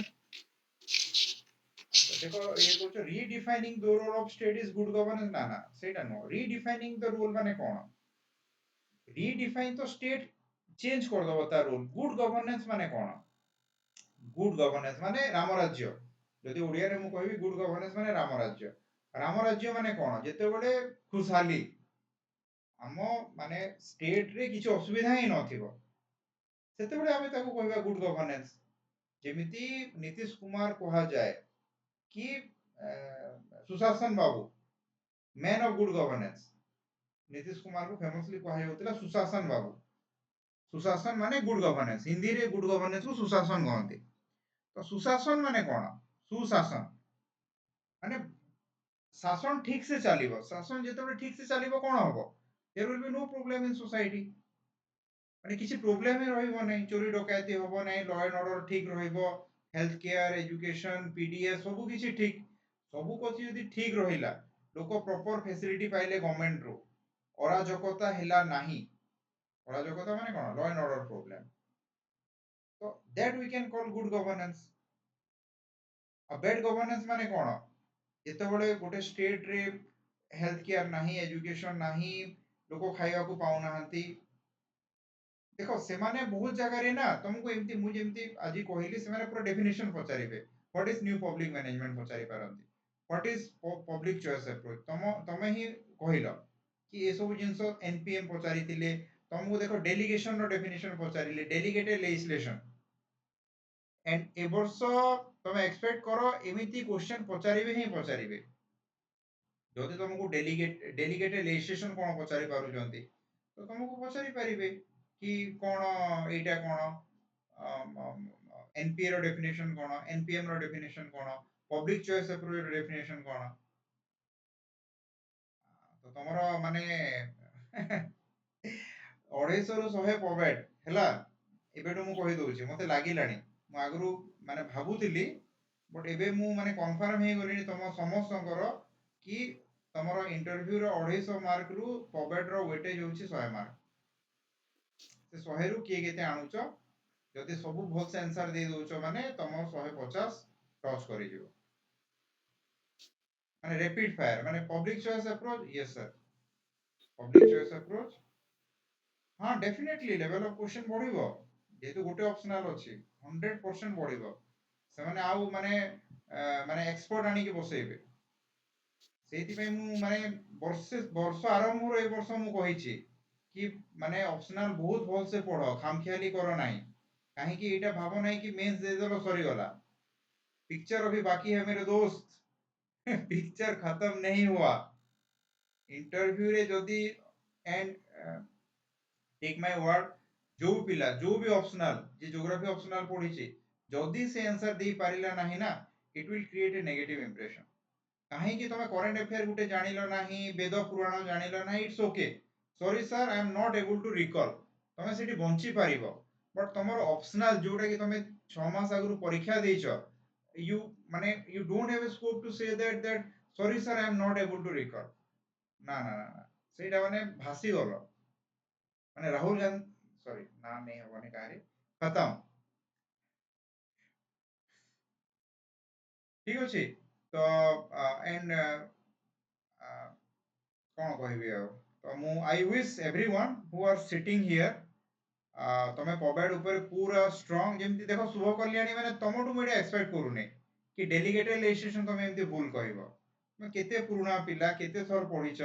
अच्छा देखो ये कहछो redefining the role of state is good governance ना ना सेटा नो रीडिफाइनिंग द रोल माने कोन रीडिफाइन तो स्टेट चेंज कर दबो ता रोल गुड गवर्नेंस माने कोन गुड गवर्नेंस माने राम राज्य जदि ओडिया रे मु कहबी गुड गवर्नेंस माने राम राज्य माने कोन जेते बेले खुशहाली हम माने स्टेट रे किछ असुविधा ही नथिबो सेते बेले हमें ताको कहबा गुड गवर्नेंस जेमिति नीतीश कुमार कहा जाए कि Sushasan Babu man of good governance Nitish Kumar को फेमसली कहा जाउतला सुशासन बाबू सुशासन माने गुड गवर्नेंस हिंदी रे गुड गवर्नेंस को सुशासन कहंती तो सुशासन माने कोन सुशासन माने शासन ठीक से चलिबो शासन जेतेबे ठीक से चलिबो कोन हबो there will be no problem in society माने किसी प्रॉब्लम ही रहइबो नै चोरी डकैती होबो नै लॉ एंड ऑर्डर ठीक रहइबो हेल्थ केयर एजुकेशन पीडीएस सब किसी ठीक सब किछि यदि ठीक रहिला लोक प्रॉपर फैसिलिटी पाइले गवर्नमेंट रो अराजकता हिला नाही अराजकता माने कोन लॉ एंड ऑर्डर प्रॉब्लम तो that we can call good governance आ बैड गवर्नेंस माने कोन जेतेबेले गोटे स्टेट रे हेल्थ केयर नाही एजुकेशन नाही लोक खाइबा को पाउ नाहंती देखो से माने बहुत जगह रे ना तुमको एमती मु जेमती आजि कहली से माने पूरा डेफिनेशन पचारिबे what is new public management पचारि पारंती what is public choice approach तमे ही कहिलो कि ए सब जिंस एनपीएम पचारितिले तुमको देखो डेलीगेशन रो डेफिनेशन पचारिले डेलीगेटेड लेजिस्लेशन एंड ए वर्ष तमे एक्सपेक्ट करो एमिति क्वेश्चन पचारिबे ही पचारिबे जदि तुमको डेलीगेटेड लेजिस्लेशन कोन पचारि पारुचंती तो तुमको पचारि परिबे कि कोन एटा कोन एनपीए रो डेफिनेशन कोन एनपीएम रो डेफिनेशन कोन पब्लिक चॉइस अप्रोच रो डेफिनेशन कोन तो तमरो माने 250 ରୁ 100 ପବେଟ୍ ହେଲା ଏବେଠୁ ମୁଁ କହି ଦଉଛି ମତେ ଲାଗିଲାଣି ମୁଁ ଆଗରୁ ମାନେ ଭାବୁଥିଲି ବଟ୍ ଏବେ ମୁଁ ମାନେ କନଫର୍ମ ହେଇଗଲିଣି ତମ ସମସ୍ତଙ୍କର କି ତମର ଇଣ୍ଟରଭ୍ୟୁର 250 ମାର୍କରୁ ପବେଟ୍ର ୱେଟେଜ୍ ହେଉଛି 100 ମାର୍କ ସେ 100ରୁ କିଏ କେତେ ଆଣୁଛ ଯଦି ସବୁ ଭଲସେ ଆନ୍ସର ଦେଇ ଦଉଛ ମାନେ ତମ 150 ଟଚ୍ କରିଯିବ ମାନେ ରେପିଡ୍ ଫାୟାର ମାନେ public choice approach Yes sir public choice approach ହଁ ଡେଫିନେଟଲି ଲେଭେଲ୍ ଅଫ୍ କ୍ୱେଶ୍ଚନ୍ ବଢିବ ଯେହେତୁ ଗୋଟେ ଅପସନାଲ ଅଛି 100% ବଢିବ ସେମାନେ ଆଉ ମାନେ ମାନେ ଏକ୍ସପର୍ଟ ଆଣିକି ବସେଇବେ ସେଇଥିପାଇଁ ମୁଁ ମାନେ ବର୍ଷ ଆରମ୍ଭରୁ ଏ ବର୍ଷ ମୁଁ କହିଛି କି ମାନେ ଅପସନାଲ ବହୁତ ଭଲସେ ପଢ ଖାମଖିଆଲି କର ନାହିଁ କାହିଁକି ଏଇଟା ଭାବ ନାହିଁ କି ମେନ୍ସ ଦେଇଦେଲ ସରିଗଲା पिक्चर अभी बाकी है मेरे दोस्त पिक्चर खत्म नहीं हुआ इंटरव्यू रे जदि एंड टेक माय वर्ड जो पिला जो भी ऑप्शनल जे ज्योग्राफी ऑप्शनल पढिछि जदि से आंसर दे पारिला नाही ना it will create a negative impression काहे कि तमे करंट अफेयर गुटे जानिलो नाही वेद पुराण जानिलो नाही it's okay sorry sir I am not able to recall तमे सेठी बंची पारिबो बट तमर ऑप्शनल जोटा कि तमे 6 मास आगु परीक्षा देइछो you মানে you don't have a scope to say that sorry sir I am not able to recall না না না না ସେଇଟା ମାନେ ଭାସି ଗଲ ମାନେ ରାହୁଲ ଗାନ୍ଧୀ ସରି ନା ନେଇ ହବନି କାହାରି ଖତମ ଠିକ ଅଛି ତ ଏଣ୍ଡ କଣ କହିବି ଆଉ ତ ମୁଁ I wish everyone who R sitting here ତମେ ପବେଡ୍ ଉପରେ ପୁରା ଷ୍ଟ୍ରଙ୍ଗ ଯେମିତି ଦେଖ ଶୁଭ କଲ୍ୟାଣୀ ମାନେ ତମଠୁ ମୁଁ ଏଇଟା ଏକ୍ସପେକ୍ଟ କରୁନି कि डेलीगेटेड लेजिस्लेशन तमे एमती भूल कहबो मैं केते पुराना पिला केते थर पढिछ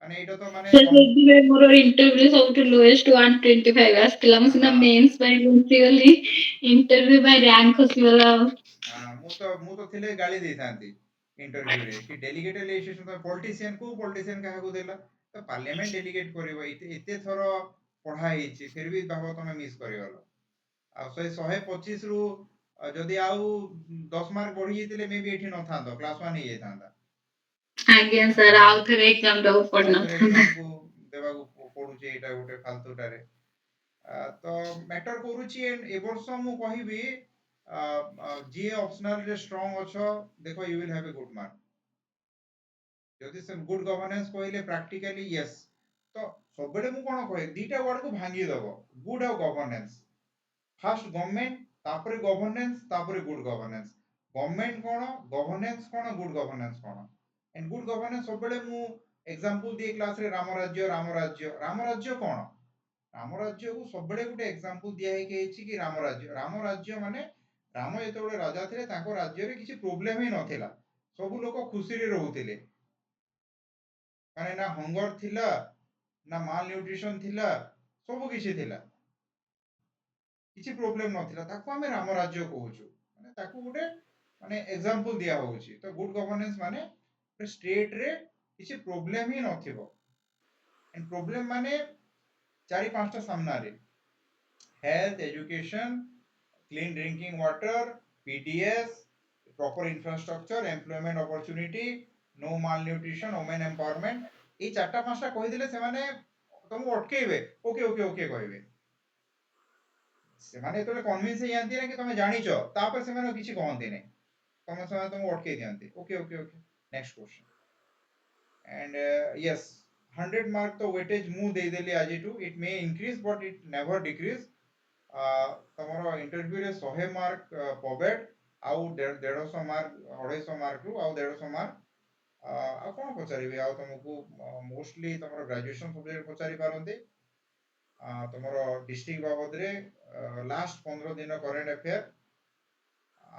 माने एटा तो माने सर ସେଥିପାଇଁ ମୋର ଇଣ୍ଟରଭ୍ୟୁ ସବୁଠୁ ଲୋଏଷ୍ଟ 125 ଆସିଥିଲା ମୁଁ ସିନା ମେନ୍ସ ପାଇଁ ବଞ୍ଚିଗଲି ଇଣ୍ଟରଭ୍ୟୁ ପାଇଁ ରାଙ୍କ ଖସିଗଲା ଆଉ ମୁଁ ତ ଥିଲେ ଗାଳି ଦେଇଥାନ୍ତି इंटरव्यू रे कि डेलीगेटेड लेजिस्लेशन तो पॉलिटिशियन काहाकू देला तो पार्लियामेंट डेलीगेट करबो एते थर पढा हेछि फिर भी भाबो तमे मिस करिगलो आ 125 रु जदि आउ 10 मार्क बढ़ी जेतिले मे भी एठी न थांतो क्लास 1 हे जेतांता ଆଜ୍ଞା ସାର୍ ଆଉ ଥରେ ଏକ୍ଜାମ ଦବାକୁ ଆଉ ଥରେ ପଡିନଥାନ୍ତା एग्जाम को देबाकू पडुची एटा गोटे फालतूटारे तो मैटर करूची एंड ए वर्ष मु कहिबी जी ऑप्शनल रे स्ट्रांग अछो देखो you will have a good mark जदि से गुड गवर्नेंस कहले प्रैक्टिकली यस तो सबबेले मु कोन कहे दीटा वर्ड को भांगी दबो गुड और गवर्नेंस फास्ट गवर्नमेंट तापरे गवर्नेंस तापरे गुड गवर्नेंस गवर्नमेंट कोन गवर्नेंस कोन गुड गवर्नेंस कोन एंड गुड गवर्नेंस सबबेले मु एग्जांपल दिए क्लास रे राम राज्य कोन राम राज्य को सबबेले गुटे एग्जांपल दिया हे केछि कि राम राज्य माने राम जेते बडे राजा थिले ताको राज्य रे किछि प्रॉब्लम ही नथिला सब लोक खुशी रे रहउतिले माने ना हंगर थिला ना माल न्यूट्रिशन थिला सब किछि थिला किछि प्रॉब्लम नथिला ताको हमें राम राज्य कहउछु माने ताको गुटे माने एग्जांपल दिया होउछि तो गुड गवर्नेंस माने स्टेट रे किछि प्रॉब्लम ही नथिबो एंड प्रॉब्लम माने चारि पांचटा सामना रे health education clean drinking water PDS proper infrastructure employment opportunity no malnutrition women empowerment ए चारटा पांचटा कहि दिले से माने तुम अटकेबे ओके ओके ओके कहबे से माने तोले कन्विंस हे जानती ना कि तुम जानिचो तापर से माने किछि कहंती नै तुम अटके दियंती okay okay okay next question and yes 100 mark तो वेटेज मु दे देली आज to it may increase but it never decrease तमरो इंटरव्यू रे 100 मार्क पबेड आउ 150 मार्क 250 मार्क रु आउ 150 मार्क आ कोन पचारिबे आउ तुमको मोस्टली तमरो ग्रेजुएशन सब्जेक्ट पचारि पारंती तमरो डिस्ट्रिक्ट बाबद रे लास्ट 15 दिन करंट अफेयर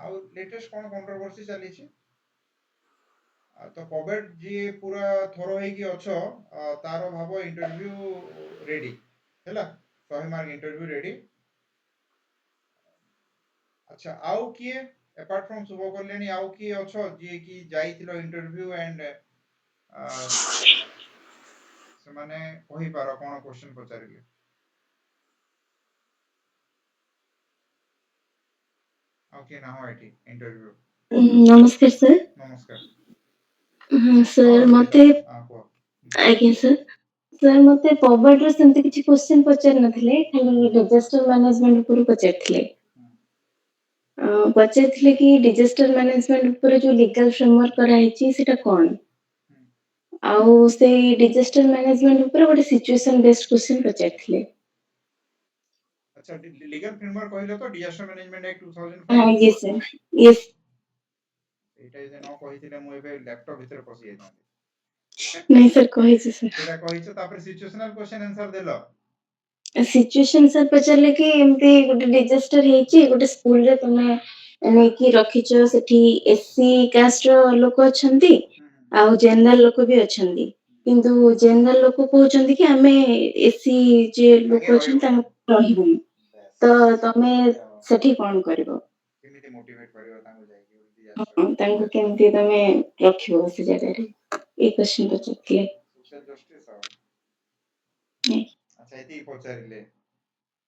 आउ लेटेस्ट कोन कंट्रोवर्सी चली छि तो पबेड जी पूरा थरो हे कि अछो तारो भाबो इंटरव्यू रेडी हैला 100 मार्क इंटरव्यू रेडी अच्छा आउ किए अपार्ट फ्रॉम शुभ कल्याणी आउ किए अछो जे कि जाइतिलो इंटरव्यू एंड से माने कहि पारो कोन क्वेश्चन पचारिले ओके ना हो एटी इंटरव्यू ନମସ୍କାର ସାର୍ नमस्कार ସାର୍ ମତେ को ଆଜ୍ଞା ସାର୍ सर मते पॉवर्टी रे सेमते किछि क्वेश्चन पचार नथिले खाली डिजास्टर मैनेजमेंट ऊपर पचारथिले पचारथिले कि डिजास्टर मैनेजमेंट ऊपर जो लीगल फ्रेमवर्क करा हिची सेटा कोन आउ से डिजास्टर मैनेजमेंट ऊपर गोटे सिचुएशन बेस्ड क्वेश्चन पचारथिले अच्छा लीगल फ्रेमवर्क कहलो तो डिजास्टर मैनेजमेंट एक्ट 2005 हां यस सर यस एटा जे न कहिथिले मु एबे लैपटॉप भीतर पसी जाइता नहीं सर कहिछि सर सेटा कहिछ तापर सिचुएशनल क्वेश्चन आंसर देलो सिचुएशन सर पचारले कि एमती गोटे डिजास्टर हेची गोटे स्कूल रे तमे नेकी रखिछ सेठी एससी कास्ट रो लोक अछंती आउ जनरल लोक भी अछंती किंतु जनरल लोक कहउछंती कि आमे एससी जे लोक अछन तांग रहिबु तो तमे सेठी कोन करबो केमिति मोटिवेट करियो तांगो जाई कि हां तांगो केमती तमे रखिबो से जगह रे ए क्वेश्चन पचारथिले सोशल जस्टिस और नहीं अच्छा एती पचारिले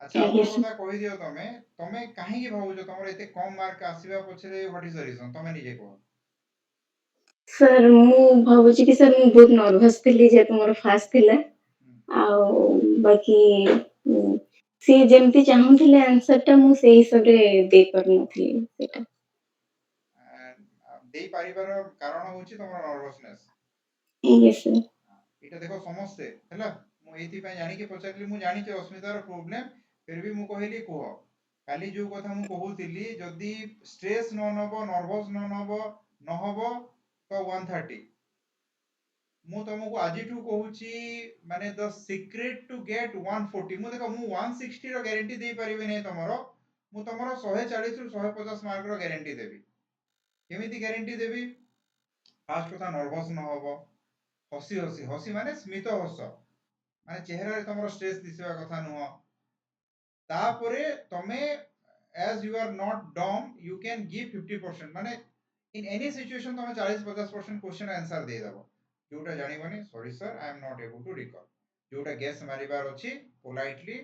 अच्छा आगे आउट कथा कहि दियो तमे तमे काहे कि भाबुजो तमरो एते कम मार्क आसीबा पछरे व्हाट इज द रीजन तमे निजे को सर मु भाबुची कि सर मु बहुत नर्वस थिली जे तुमरो फास्ट थिला आउ बाकी सी जेमती चाहूथिले आंसर टा मु सेही हिसाब रे दे पर नथिली सेटा देई पारिबार कारण होची तमरो नर्वसनेस यस सर এটা দেখো সমস্তে ହେଲା ମୁଁ ଏଇଥିପାଇଁ ଜାଣିକି ପଚାରିଲି ମୁଁ ଜାଣିଛି ଅସ୍ମିତାର ପ୍ରୋବ୍ଲେମ ଫିର ବି ମୁଁ କହିଲି କୁହ କାଲି ଯୋଉ କଥା ମୁଁ କହୁଥିଲି ଯଦି ଷ୍ଟ୍ରେସ୍ ନ ନବ ନର୍ଭସ ନହବ ତ 130 ମୁଁ ତମକୁ ଆଜିଠୁ କହୁଛି ମାନେ ଦ ସିକ୍ରେଟ ଟୁ ଗେଟ୍ 140 ମୁଁ ଦେଖ ମୁଁ 160 ର ଗ୍ୟାରେଣ୍ଟି ଦେଇ ପାରିବି ନାହିଁ ତମର ମୁଁ ତମର 140 ରୁ 150 ମାର୍କ ର ଗ୍ୟାରେଣ୍ଟି ଦେବି କେମିତି ଗ୍ୟାରେଣ୍ଟି ଦେବି ଫାଷ୍ଟ କଥା ନର୍ଭସ ନ ହବ ହସି ମାନେ ସ୍ମିତ ହସ ମାନେ ଚେହେରାରେ ତମର ଷ୍ଟ୍ରେସ୍ ଦିଶିବା କଥା ନୁହଁ ତାପରେ ତମେ as you are not dumb you can give 50% ମାନେ in any situation ତମେ 40-50% क्वेश्चन आंसर ଦେଇ ଦବ ଯୋଉଟା ଜାଣିବନି sorry sir I am not able to recall ଯୋଉଟା guess ମାରିବାର ଅଛି politely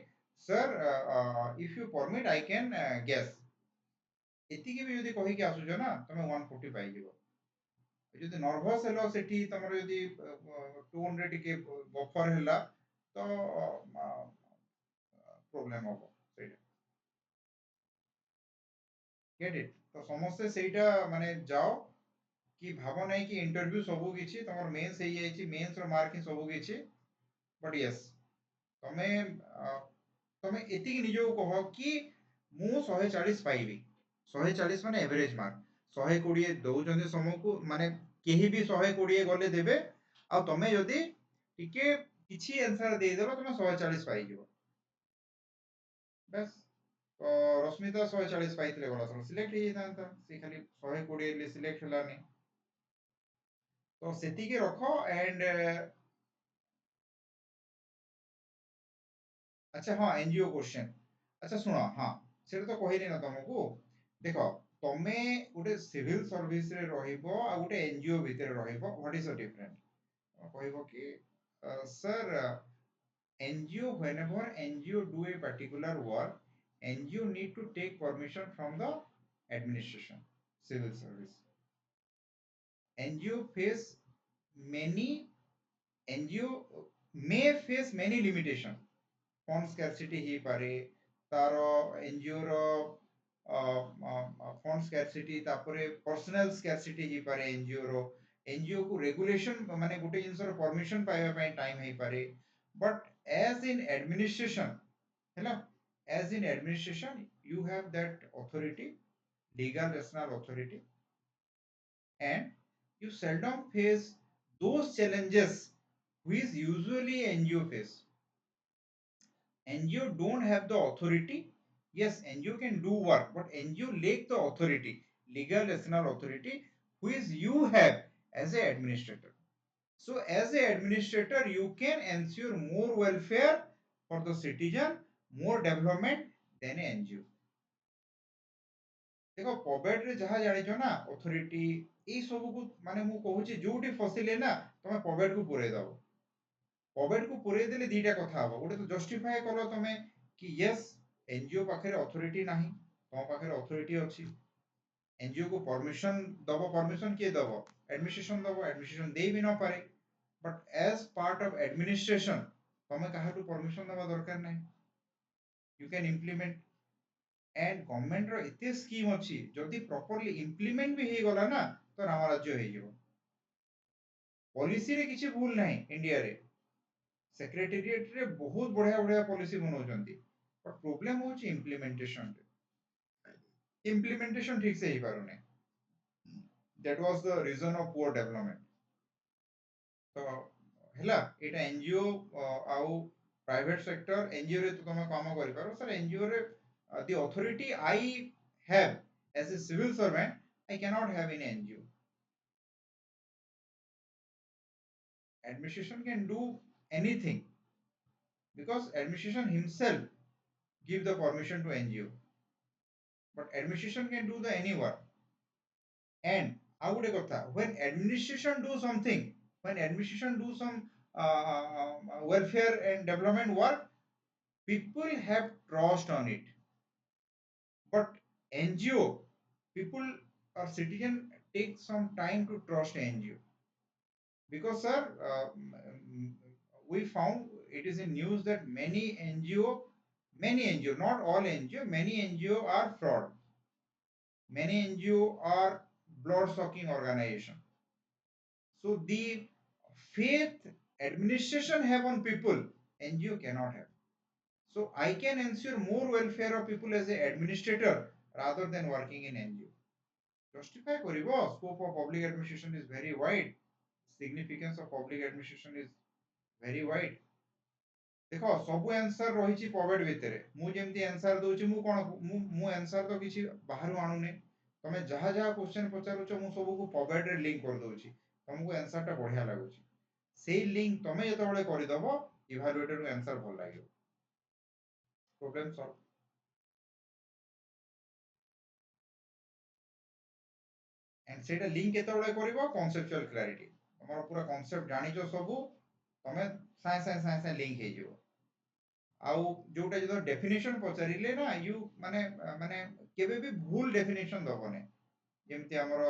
sir if you permit I can guess ଏତିକି ବି ଯଦି କହିକି ଆସୁଛ ନା ତମେ 140 ପାଇଯିବ ଯଦି ନର୍ଭସ ହେଲ ସେଠି ତମର ଯଦି ଟୋନ ରେ ଟିକେ ବଫର ହେଲା ତ ପ୍ରୋବ୍ଲେମ ହବ ସେଇଟା ଗେଟ୍ ଇଟ୍ ତ ସମସ୍ତେ ସେଇଟା ମାନେ ଯାଅ କି ଭାବ ନାହିଁ କି ଇଣ୍ଟରଭ୍ୟୁ ସବୁ କିଛି ତମର ମେନ୍ସ ହେଇଯାଇଛି ମେନ୍ସ ର ମାର୍କ ହିଁ ସବୁ କିଛି ବଟ୍ ୟେସ୍ ତମେ ତମେ ଏତିକି ନିଜକୁ କହ କି ମୁଁ 140 ପାଇବି 140 ମାନେ ଏଭରେଜ ମାର୍କ 120 ଦଉଛନ୍ତି ସମକୁ ମାନେ କେହି ବି 120 ଗଲେ ଦେବେ ଆଉ ତମେ ଯଦି ଟିକେ କିଛି ଆନ୍ସର ଦେଇଦେଲ ତମେ 140 ପାଇଯିବ ବାସ୍ ତ ରଶ୍ମିତା 140 ପାଇଥିଲେ ଗଲା ଥର ସିଲେକ୍ଟ ହେଇଯାଇଥାନ୍ତା ସେ ଖାଲି 120 ରେ ସିଲେକ୍ଟ ହେଲାନି ତ ସେତିକି ରଖ ଏଣ୍ଡ ଆଚ୍ଛା ହଁ ଏନଜିଓ କ୍ୱେଶ୍ଚନ ଆଚ୍ଛା ଶୁଣ ହଁ ସେଟା ତ କହିଲି ନା ତମକୁ ଦେଖ ତମେ ଗୋଟେ ସିଭିଲ ସର୍ଭିସ ରେ ରହିବ ଆଉ ଗୋଟେ ଏନଜିଓ ଭିତରେ ରହିବ ହ୍ୱାଟ ଇଜ ଦ ଡିଫରେନ୍ସ କହିବ କି sir NGO whenever NGO do a particular work NGO need to take permission from the administration civil service NGO face many NGO may face many limitation fund scarcity ही पारे तारो NGO रो fund scarcity तापरे personal scarcity ही पारे NGO रो NGO को regulation माने गुटे जिनसर permission पाइबा ପାଇଁ time ही पारे but as in administration हैला as in administration you have that authority legal rational authority and you seldom face those challenges which usually NGO face NGO don't have the authority yes NGO can do work but NGO lack the authority legal rational authority which you have as a administrator so as a administrator you can ensure more welfare for the citizen more development than a NGO देखो पॉवेट रे जहा जानिचो ना authority ए सब को माने मु कहूची जोटी फसिले ना तमे पॉवेट को पुरे दबो पॉवेट को पुरे देले दीटा कथा हबो गोटे तो जस्टिफाई कलो तमे कि यस एनजीओ पाखरे अथॉरिटी नाही तो पाखरे अथॉरिटी अछि एनजीओ को परमिशन दबो परमिशन के दबो एडमिनिस्ट्रेशन दे भी न पारे but as part of administration तमे काहाटू परमिशन दबा दरकार नहीं, you can implement and government रो एते स्कीम अछि जदि प्रॉपर्ली इम्प्लीमेंट भी हे गला ना तो राम राज्य हे जिवो। पॉलिसी रे किछि भूल नहीं इंडिया रे, सेक्रेटेरिएट रे बहुत बढ़िया बढ़िया पॉलिसी बनौचंती, बट प्रॉब्लम होछि इम्प्लीमेंटेशन रे, इम्प्लीमेंटेशन ठीक से ही पारुने। That was the reason of poor development. तो हैला एटा एनजीओ आउ प्राइवेट सेक्टर, एनजीओ रे तो तुम काम करि पारो सर, एनजीओ रे the authority I have as a civil servant I cannot have in NGO. Administration can do anything because administration himself give the permission to NGO, but administration can do the any work. And I would kotha, when administration do something, when administration do some welfare and development work, people have trust on it. But NGO, people or citizen take some time to trust NGO. Because sir, we found it is in news that many NGO, not all NGO, many NGO are fraud. Many NGO are blood sucking organization. So the faith administration have on people, NGO cannot have. So I can ensure more welfare of people as an administrator rather than working in NGO. Justify koribo, scope of public administration is very wide. Significance of public administration is very wide. देखो सब answer रही पॉवेट भितर मु जेमती answer दोची मु कोन मु answer तो किछि बाहर आनुने, तमे जहा जहा क्वेश्चन पचारुछ मु सब को पॉवेट रे लिंक कर दोची, तुमको आंसर टा बढ़िया लागुची, सेही लिंक तमे जते बळे करि दबो इवैल्यूएटर को आंसर भल लागियो, प्रॉब्लम सॉल्व। एंड सेटा लिंक केते बळे करिवो कॉन्सेप्चुअल क्लैरिटी, हमर पूरा कांसेप्ट जानिचो सब तमे साय साय साय साय लिंक हे जिवो। आउ जोटा जो डेफिनेशन पचारिले ना यू माने माने केबे भी भूल डेफिनेशन दबने, जेमति हमर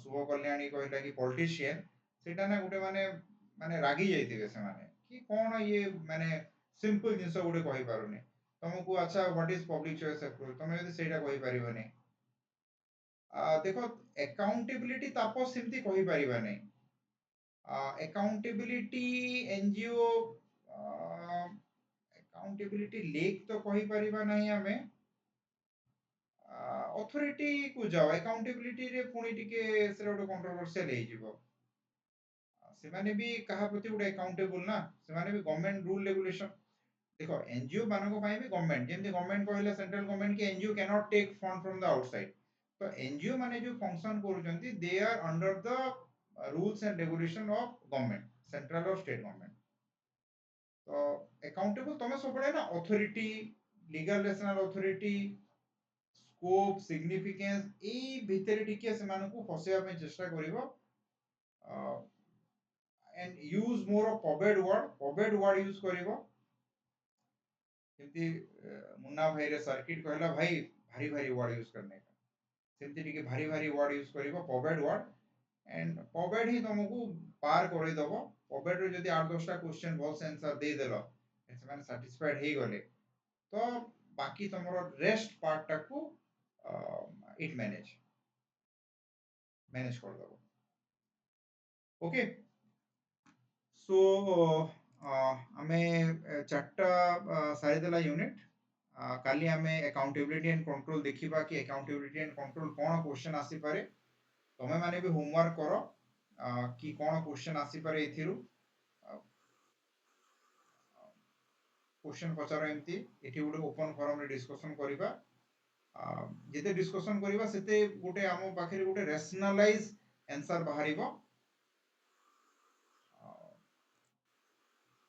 शुभ कल्याणी कहला कि पॉलिटिशियन सेटा ना गुटे माने माने रागी जाइतिबे से माने कि कोन ये माने सिंपल जिंस गुटे कहि पारुने, तुमको अच्छा what is public choice approach तुम यदि सेटा कहि परिबने, देखो अकाउंटेबिलिटी तापस सिमती कहि परिबा नै, अकाउंटेबिलिटी एनजीओ अकाउंटेबिलिटी लेक तो कहि परिबा नहीं हमें, अथॉरिटी को जाओ अकाउंटेबिलिटी रे पुणी टिके सेरा गोटे कंट्रोवर्शियल हे जिवो, से माने भी कहा प्रति गोटे अकाउंटेबल ना, से माने भी गवर्नमेंट रूल रेगुलेशन। देखो एनजीओ मानको पई भी गवर्नमेंट जेमति गवर्नमेंट कहले सेंट्रल गवर्नमेंट के NGO can not take fund from the outside, तो एनजीओ माने जो फंक्शन करूचंती they are under the rules and regulation of government, central और स्टेट गवर्नमेंट। तो अकाउंटेबल तमे सब बळे ना authority, legal rational authority, scope significance ए भितरे टिके से मानको फसेया पे चेष्टा करिवो, and use more of पॉवेड word use करिवो, जेमति Munna भाई रे सर्किट कहला भाई भारी भारी वर्ड यूज करने का, सेमति टिके भारी भारी वर्ड यूज करिवो पॉवेड वर्ड, एंड पॉवेड ही तुमको पार करि दबो। पॉवेड रे जदी 8-10 टा क्वेश्चन बहुत आंसर दे देलो से माने सैटिस्फाइड हे गले तो बाकी तुमरो रेस्ट पार्ट टा को इट मैनेज कर दबो। ओके सो आमे चारटा सारी देला यूनिट, काली आमे अकाउंटेबिलिटी एंड कंट्रोल देखिबा कि accountability and control cone question आसी पारे, तमे माने भी होमवर्क करो कि कोन क्वेश्चन आसी पारे एथिरु, क्वेश्चन पचारो एमती एठी गोटे ओपन फोरम रे डिस्कशन करिबा, जेते डिस्कशन करिबा सेते गोटे आमो पाखरे गोटे रैशनलाइज आंसर बाहरिबो।